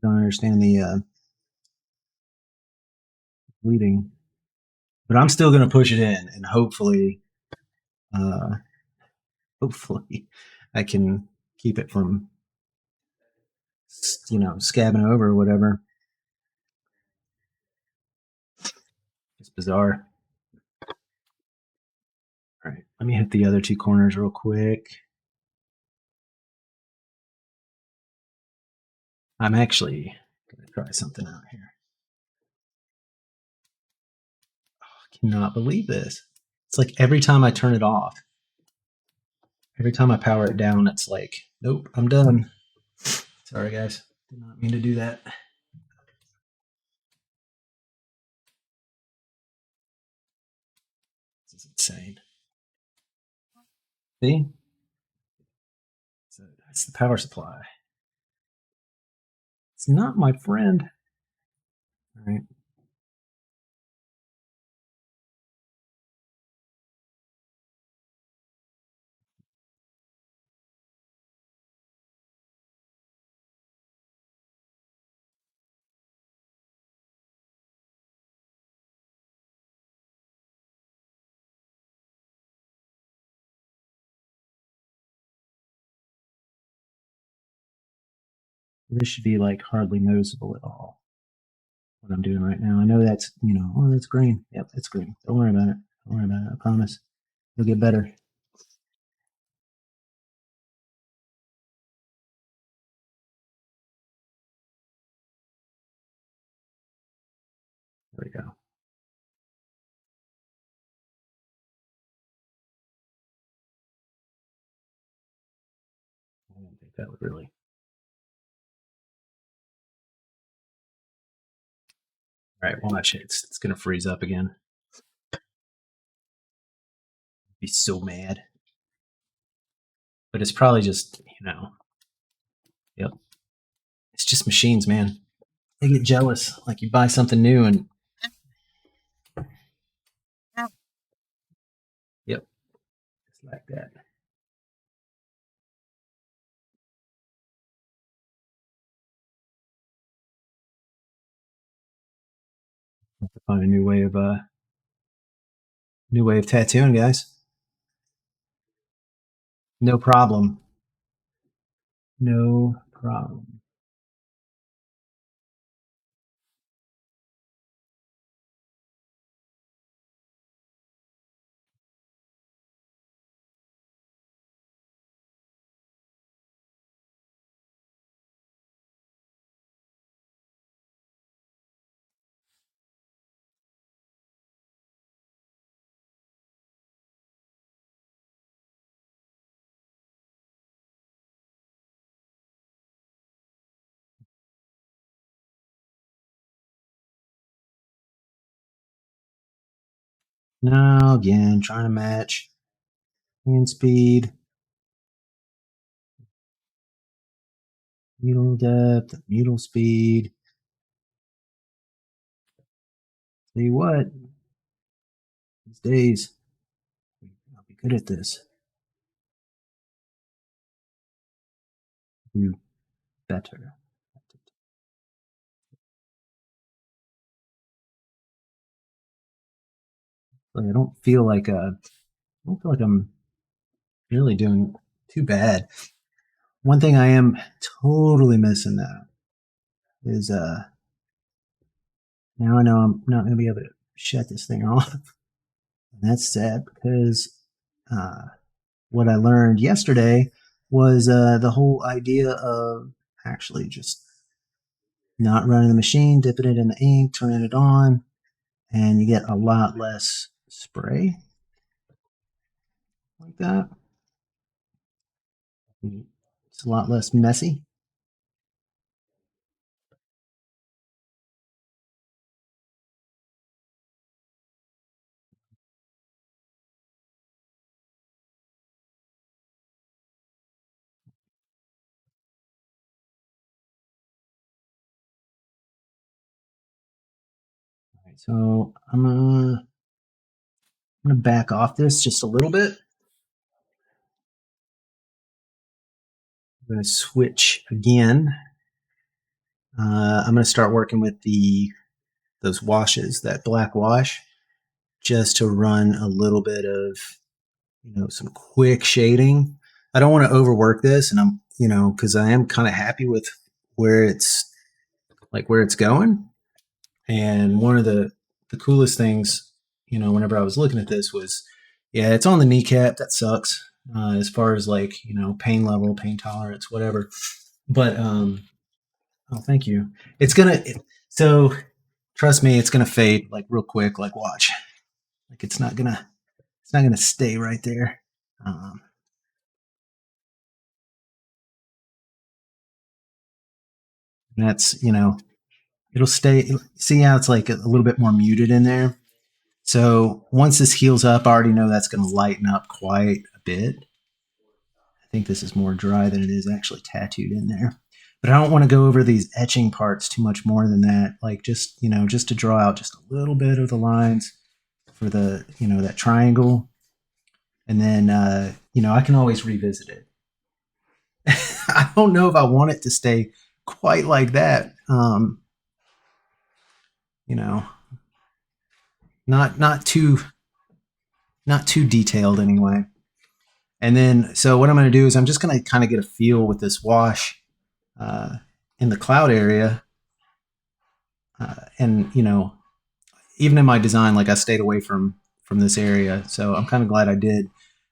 Don't understand the bleeding, but I'm still going to push it in, and uh, hopefully, I can keep it from scabbing over or whatever. It's bizarre. All right, let me hit the other two corners real quick. I'm actually going to try something out here. I cannot believe this. It's like every time I turn it off, every time I power it down, it's like, nope, I'm done. Sorry, guys. Did not mean to do that. This is insane. See? So that's the power supply. It's not my friend. All right. This should be like hardly noticeable at all. What I'm doing right now. I know that's, oh, that's green. Yep, it's green. Don't worry about it. Don't worry about it. I promise. It'll get better. There we go. I didn't think that would really. All right, watch it. It's going to freeze up again. Be so mad. But it's probably just, yep. It's just machines, man. They get jealous. Like you buy something new and, yep, it's like that. Have to find a new way of tattooing, guys. No problem. No problem. Now again, trying to match hand speed, needle depth, needle speed. Tell you what, these days I'll be good at this. Do better. Like I don't feel like I'm really doing too bad. One thing I am totally missing now is now I know I'm not going to be able to shut this thing off. And that's sad because uh, what I learned yesterday was the whole idea of actually just not running the machine, dipping it in the ink, turning it on, and you get a lot less spray like that. It's a lot less messy. All right, so I'm gonna back off this just a little bit. I'm gonna switch again. I'm gonna start working with those washes, that black wash, just to run a little bit of some quick shading. I don't want to overwork this, and I'm because I am kind of happy with where it's where it's going. And one of the coolest things, whenever I was looking at this was, yeah, it's on the kneecap. That sucks as far as pain level, pain tolerance, whatever. But oh, thank you. It's gonna so trust me, it's gonna fade like real quick. Like watch, like it's not gonna stay right there. Um, that's it'll stay. See how it's like a little bit more muted in there. So once this heals up, I already know that's going to lighten up quite a bit. I think this is more dry than it is actually tattooed in there. But I don't want to go over these etching parts too much more than that. Like just to draw out just a little bit of the lines for the, that triangle. And then, I can always revisit it. I don't know if I want it to stay quite like that. You know, not not too detailed anyway. And then, so what I'm going to do is I'm just going to kind of get a feel with this wash uh, in the cloud area. And, even in my design, like I stayed away from this area. So I'm kind of glad I did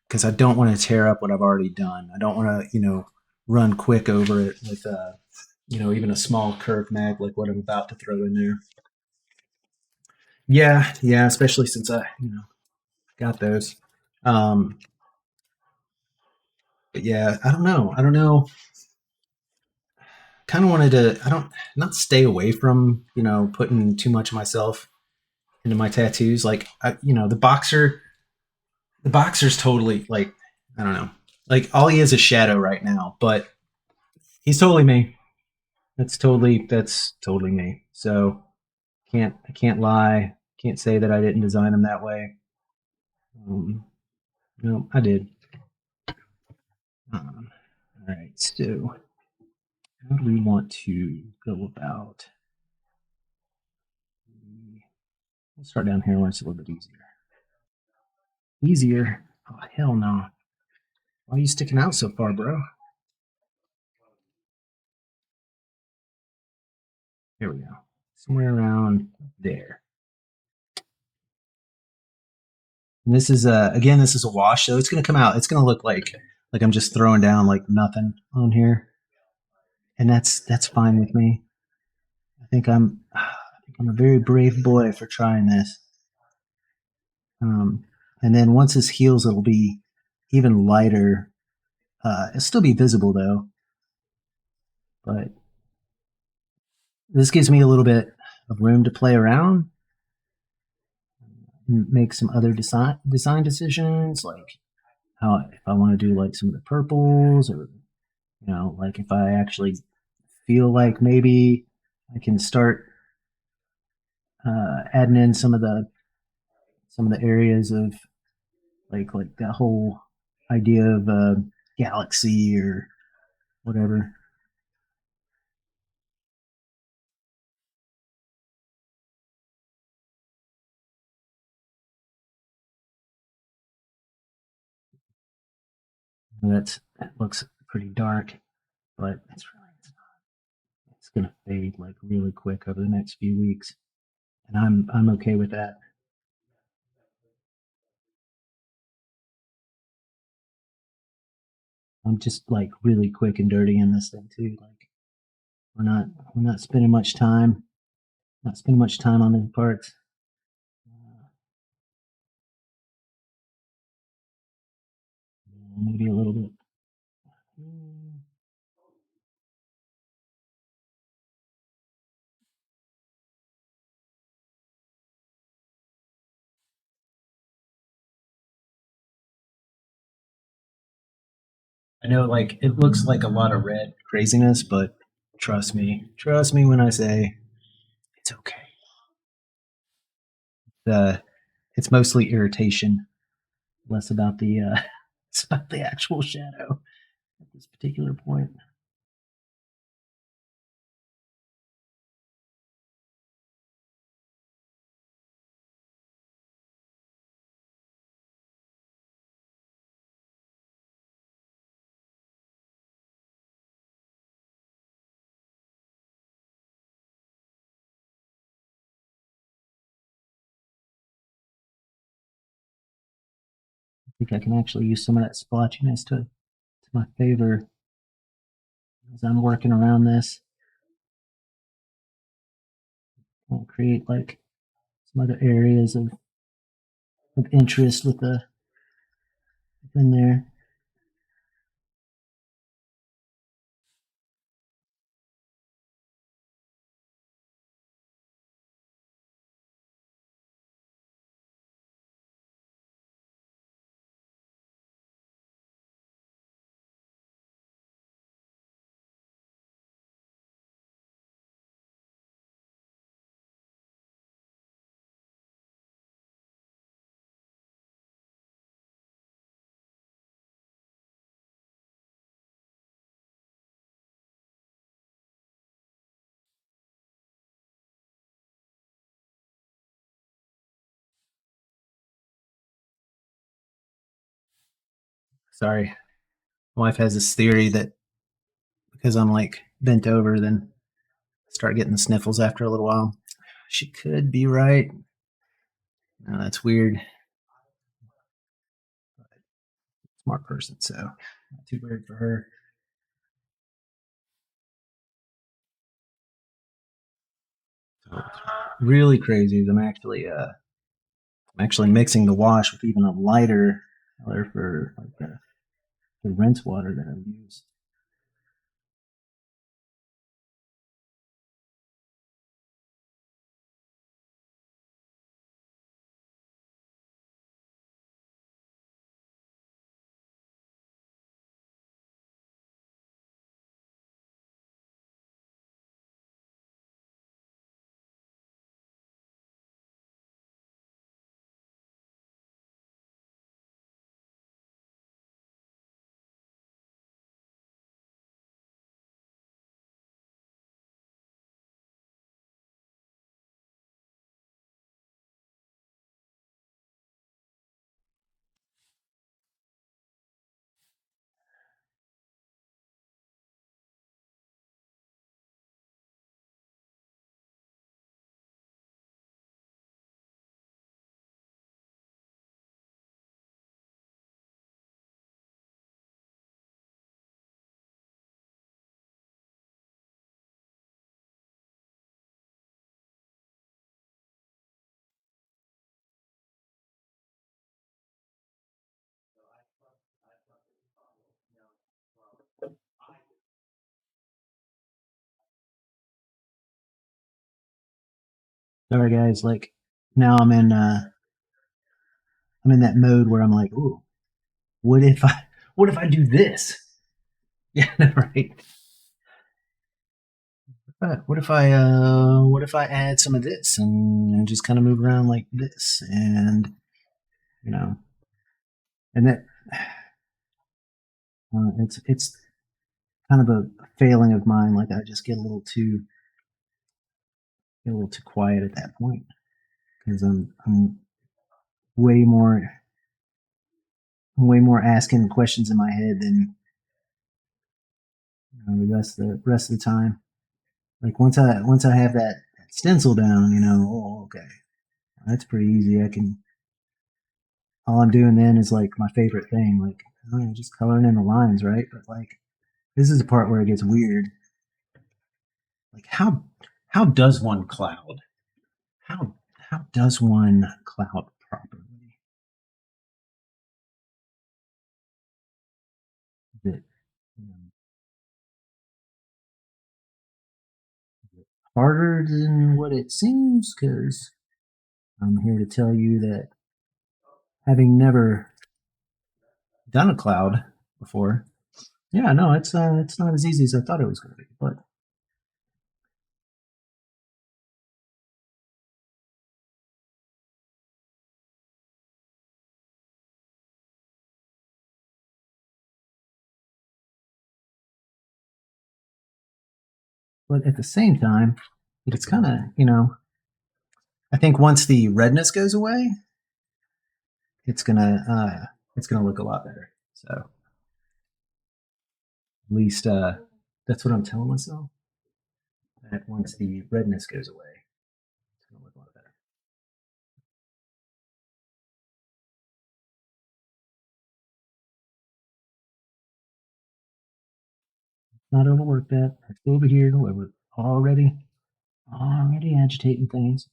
because I don't want to tear up what I've already done. I don't want to, run quick over it with, even a small curved mag like what I'm about to throw in there. Yeah, yeah, especially since I, got those. Um, but yeah, I don't know. I don't know. Kind of wanted to I don't not stay away from putting too much of myself into my tattoos. Like the boxer's totally like I don't know, like all he is shadow right now, but he's totally me. That's totally me. So I can't lie, can't say that I didn't design him that way. um, no, I did. All right, so how do we want to go about? We'll start down here where it's a little bit easier. Easier? Oh, hell no. Why are you sticking out so far, bro? Here we go. Somewhere around there. And this is again, this is a wash, so it's gonna come out. It's gonna look like I'm just throwing down like nothing on here, and that's fine with me. I think I'm a very brave boy for trying this. Um, and then once this heals, it'll be even lighter. It'll still be visible though, but this gives me a little bit of room to play around, make some other design decisions, like how if I want to do like some of the purples, or like if I actually feel like maybe I can start adding in some of the areas of like that whole idea of galaxy or whatever. That looks pretty dark, but it's gonna fade like really quick over the next few weeks, and I'm okay with that. I'm just like really quick and dirty in this thing too. Like we're not spending much time, not spending much time on these parts. Maybe a little bit. I know, like it looks like a lot of red craziness, but trust me when I say it's okay. The it's mostly irritation, less about the it's about the actual shadow at this particular point. I think I can actually use some of that splotchiness to my favor as I'm working around this. I'll create like some other areas of interest with the in there. Sorry, my wife has this theory that because I'm like bent over, then I start getting the sniffles after a little while. She could be right. No, that's weird. Smart person, so not too weird for her. So really crazy is I'm actually mixing the wash with even a lighter color for like the rinse water that I use. Sorry guys, like now I'm in that mode where I'm like, ooh, what if I what if I do this? Yeah, right. What if I add some of this and just kind of move around like this and you know and that it's kind of a failing of mine. Like I just get a little too quiet at that point because I'm way more way more asking questions in my head than the rest of the time. Like once I have that stencil down, oh, okay, that's pretty easy. I can all I'm doing then is like my favorite thing, like I don't know, just coloring in the lines, right? But like, this is the part where it gets weird. Like, how does one cloud? How how does one cloud properly? Is it, you know, is it harder than what it seems? Because I'm here to tell you that having never done a cloud before, yeah, no, it's not as easy as I thought it was going to be. But at the same time, it's kind of, I think once the redness goes away, it's gonna it's gonna look a lot better. So at least that's what I'm telling myself. That once the redness goes away, it's gonna look a lot better. Not overwork that. I'm still over here. We're already agitating things.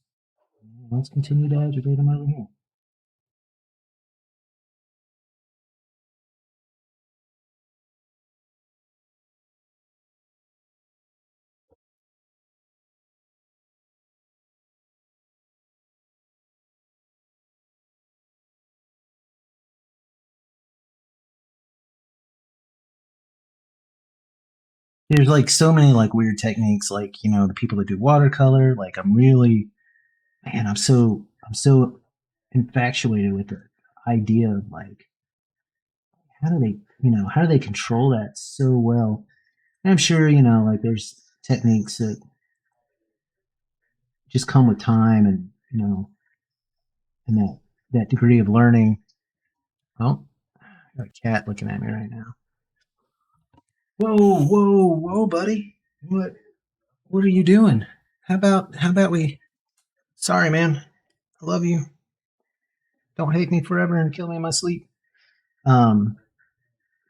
Let's continue to agitate them over here. There's like so many like weird techniques, like the people that do watercolor. Like man, I'm so infatuated with the idea of like how do they control that so well. And I'm sure like there's techniques that just come with time and and that degree of learning. Oh, I got a cat looking at me right now. Whoa, whoa, whoa, buddy! What are you doing? How about we? Sorry, man. I love you. Don't hate me forever and kill me in my sleep. Um,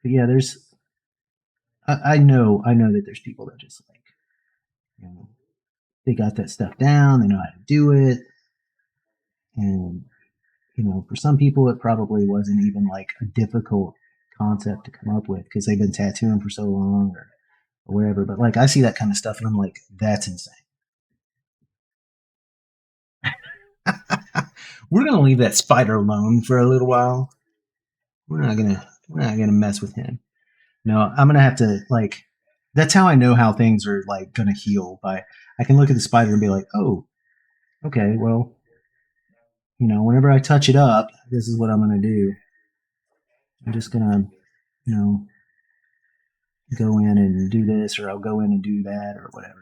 but yeah, I know that there's people that just like you know they got that stuff down. They know how to do it, and for some people, it probably wasn't even like a difficult concept to come up with because they've been tattooing for so long or whatever. But like, I see that kind of stuff and I'm like, that's insane. We're gonna leave that spider alone for a little while. We're not gonna mess with him. No, I'm gonna have to like. That's how I know how things are like gonna heal. By I can look at the spider and be like, oh, okay, well, whenever I touch it up, this is what I'm gonna do. I'm just gonna, you know, go in and do this, or I'll go in and do that, or whatever.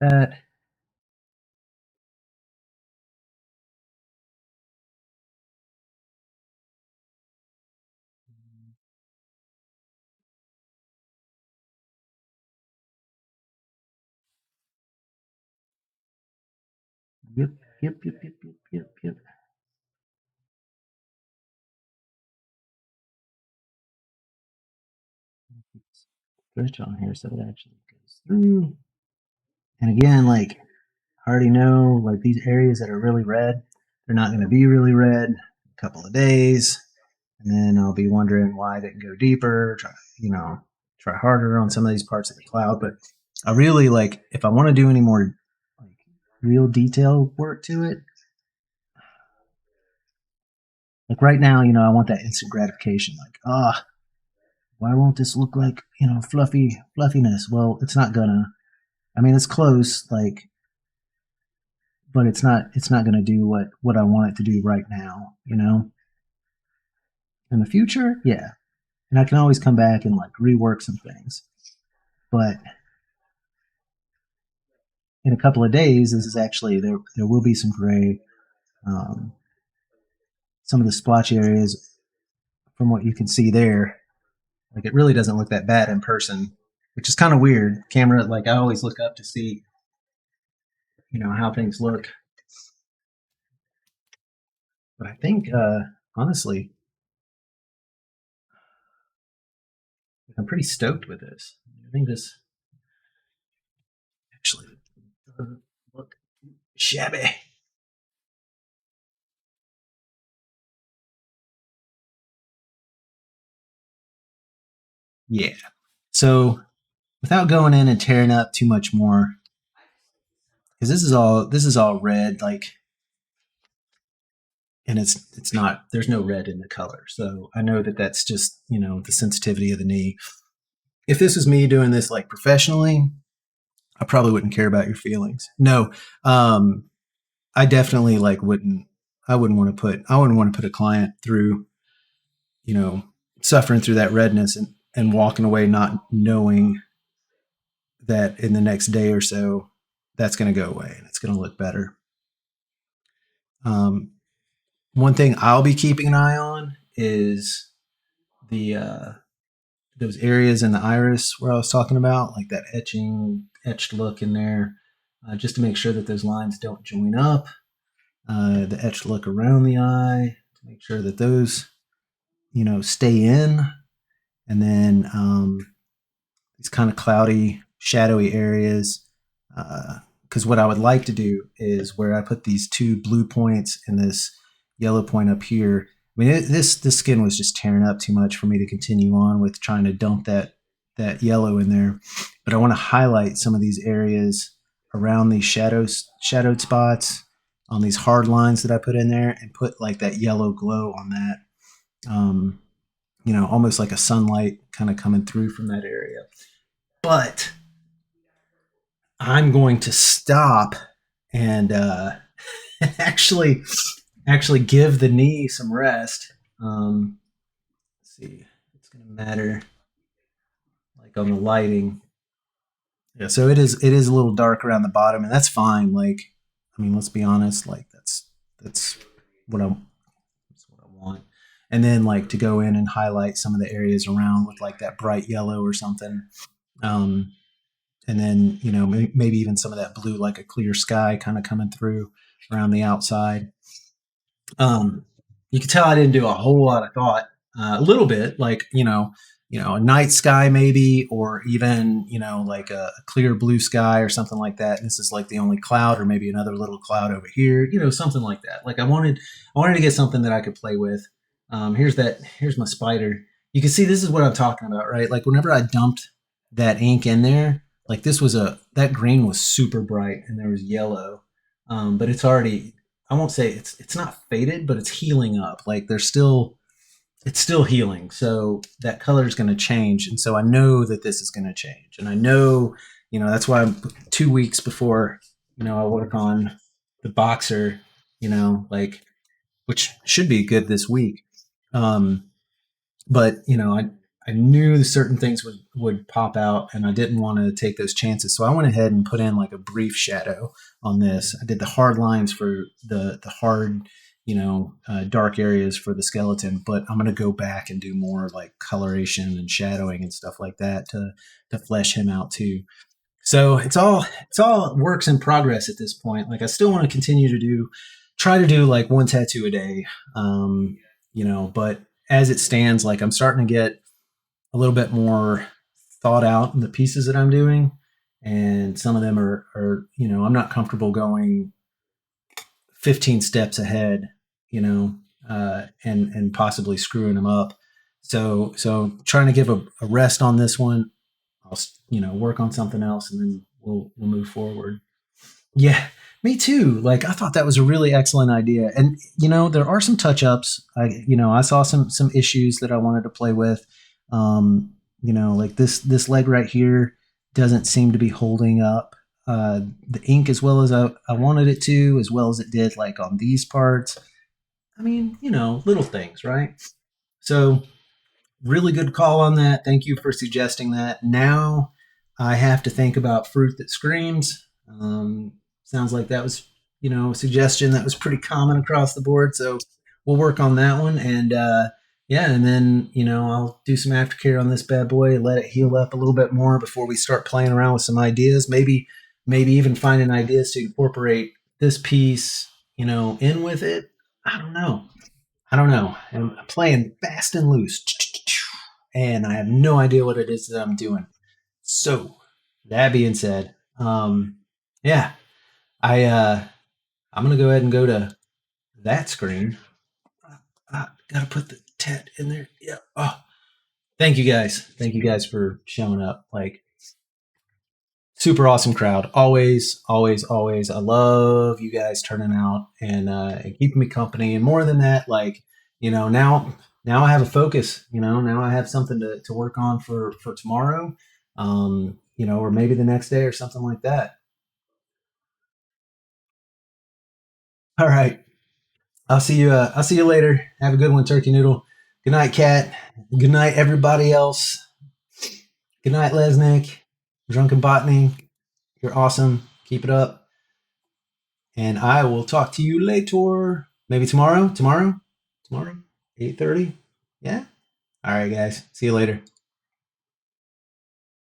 That yep, yep, yep, yep, yep, yep, yep. Stretch on here so it actually goes through. And again, like I already know, like these areas that are really red, they're not going to be really red a couple of days, and then I'll be wondering why I didn't go deeper. Try harder on some of these parts of the cloud. But I really like if I want to do any more like real detail work to it. Like right now, I want that instant gratification. Like, why won't this look like fluffiness? Well, it's not gonna. I mean, it's close, like, but it's not gonna do what I want it to do right now. In the future, yeah, and I can always come back and like rework some things. But in a couple of days, this is actually there will be some gray. Um, some of the splotchy areas, from what you can see there, Like it really doesn't look that bad in person, which is kind of weird. Camera, like I always look up to see, how things look. But I think, honestly, I'm pretty stoked with this. I think this actually doesn't look shabby. Yeah. So without going in and tearing up too much more, because this is all red, like, and it's not. There's no red in the color, so I know that that's just the sensitivity of the knee. If this was me doing this like professionally, I probably wouldn't care about your feelings. No, um, I definitely like wouldn't. I wouldn't want to put a client through you know suffering through that redness and walking away not knowing that in the next day or so that's going to go away and it's going to look better. Um, One thing I'll be keeping an eye on is the those areas in the iris where I was talking about, like that etched look in there, just to make sure that those lines don't join up. The etched look around the eye to make sure that those stay in, and then these kind of cloudy, shadowy areas. Because what I would like to do is where I put these two blue points and this yellow point up here. I mean, this skin was just tearing up too much for me to continue on with trying to dump that yellow in there. But I want to highlight some of these areas around these shadowed spots on these hard lines that I put in there and put like that yellow glow on that. Um, almost like a sunlight kind of coming through from that area. But I'm going to stop and actually actually give the knee some rest. Let's see, it's going to matter like on the lighting. Yeah, so it is a little dark around the bottom, and that's fine. Like, I mean, let's be honest. Like that's what that's what I want. And then like to go in and highlight some of the areas around with like that bright yellow or something. Um, and then maybe even some of that blue, like a clear sky, kind of coming through around the outside. um, you can tell I didn't do a whole lot of thought. A little bit, like a night sky maybe, or even like a clear blue sky or something like that. And this is like the only cloud, or maybe another little cloud over here, something like that. Like I wanted to get something that I could play with. Here's my spider. You can see this is what I'm talking about, right? Like whenever I dumped that ink in there, like that green was super bright and there was yellow, but it's already, I won't say it's not faded, but it's healing up. Like it's still healing. So that color is going to change, and so I know that this is going to change, and I know that's why I'm 2 weeks before I work on the boxer, like which should be good this week. Um, but I knew certain things would pop out, and I didn't want to take those chances. So I went ahead and put in like a brief shadow on this. I did the hard lines for the hard, dark areas for the skeleton, but I'm going to go back and do more like coloration and shadowing and stuff like that to flesh him out too. So it's all works in progress at this point. Like I still want to continue to try to do like one tattoo a day. But as it stands, like I'm starting to get a little bit more thought out in the pieces that I'm doing. And some of them are I'm not comfortable going 15 steps ahead, and possibly screwing them up. So trying to give a rest on this one. I'll work on something else, and then we'll move forward. Yeah, me too. Like I thought that was a really excellent idea, and there are some touch ups. I saw some issues that I wanted to play with. Like this leg right here doesn't seem to be holding up the ink as well as I wanted it to, as well as it did like on these parts. I mean, little things, right? So really good call on that. Thank you for suggesting that. Now I have to think about fruit that screams. Sounds like that was, a suggestion that was pretty common across the board. So we'll work on that one. And, yeah, and then I'll do some aftercare on this bad boy, let it heal up a little bit more before we start playing around with some ideas. Maybe even finding ideas to incorporate this piece, in with it. I don't know. I don't know. I'm playing fast and loose, and I have no idea what it is that I'm doing. So that being said, yeah, I'm gonna go ahead and go to that screen. Gotta put the tet in there. Yeah. Oh, thank you guys. Thank you guys for showing up. Like, super awesome crowd. Always, always, always. I love you guys turning out and keeping me company. And more than that, like, now I have a focus. Now I have something to work on for tomorrow. Or maybe the next day or something like that. All right. I'll see you. I'll see you later. Have a good one, Turkey Noodle. Good night, Cat. Good night, everybody else. Good night, Lesnick. Drunken Botany. You're awesome. Keep it up. And I will talk to you later. Maybe tomorrow. Tomorrow. 8:30. Yeah. All right, guys. See you later.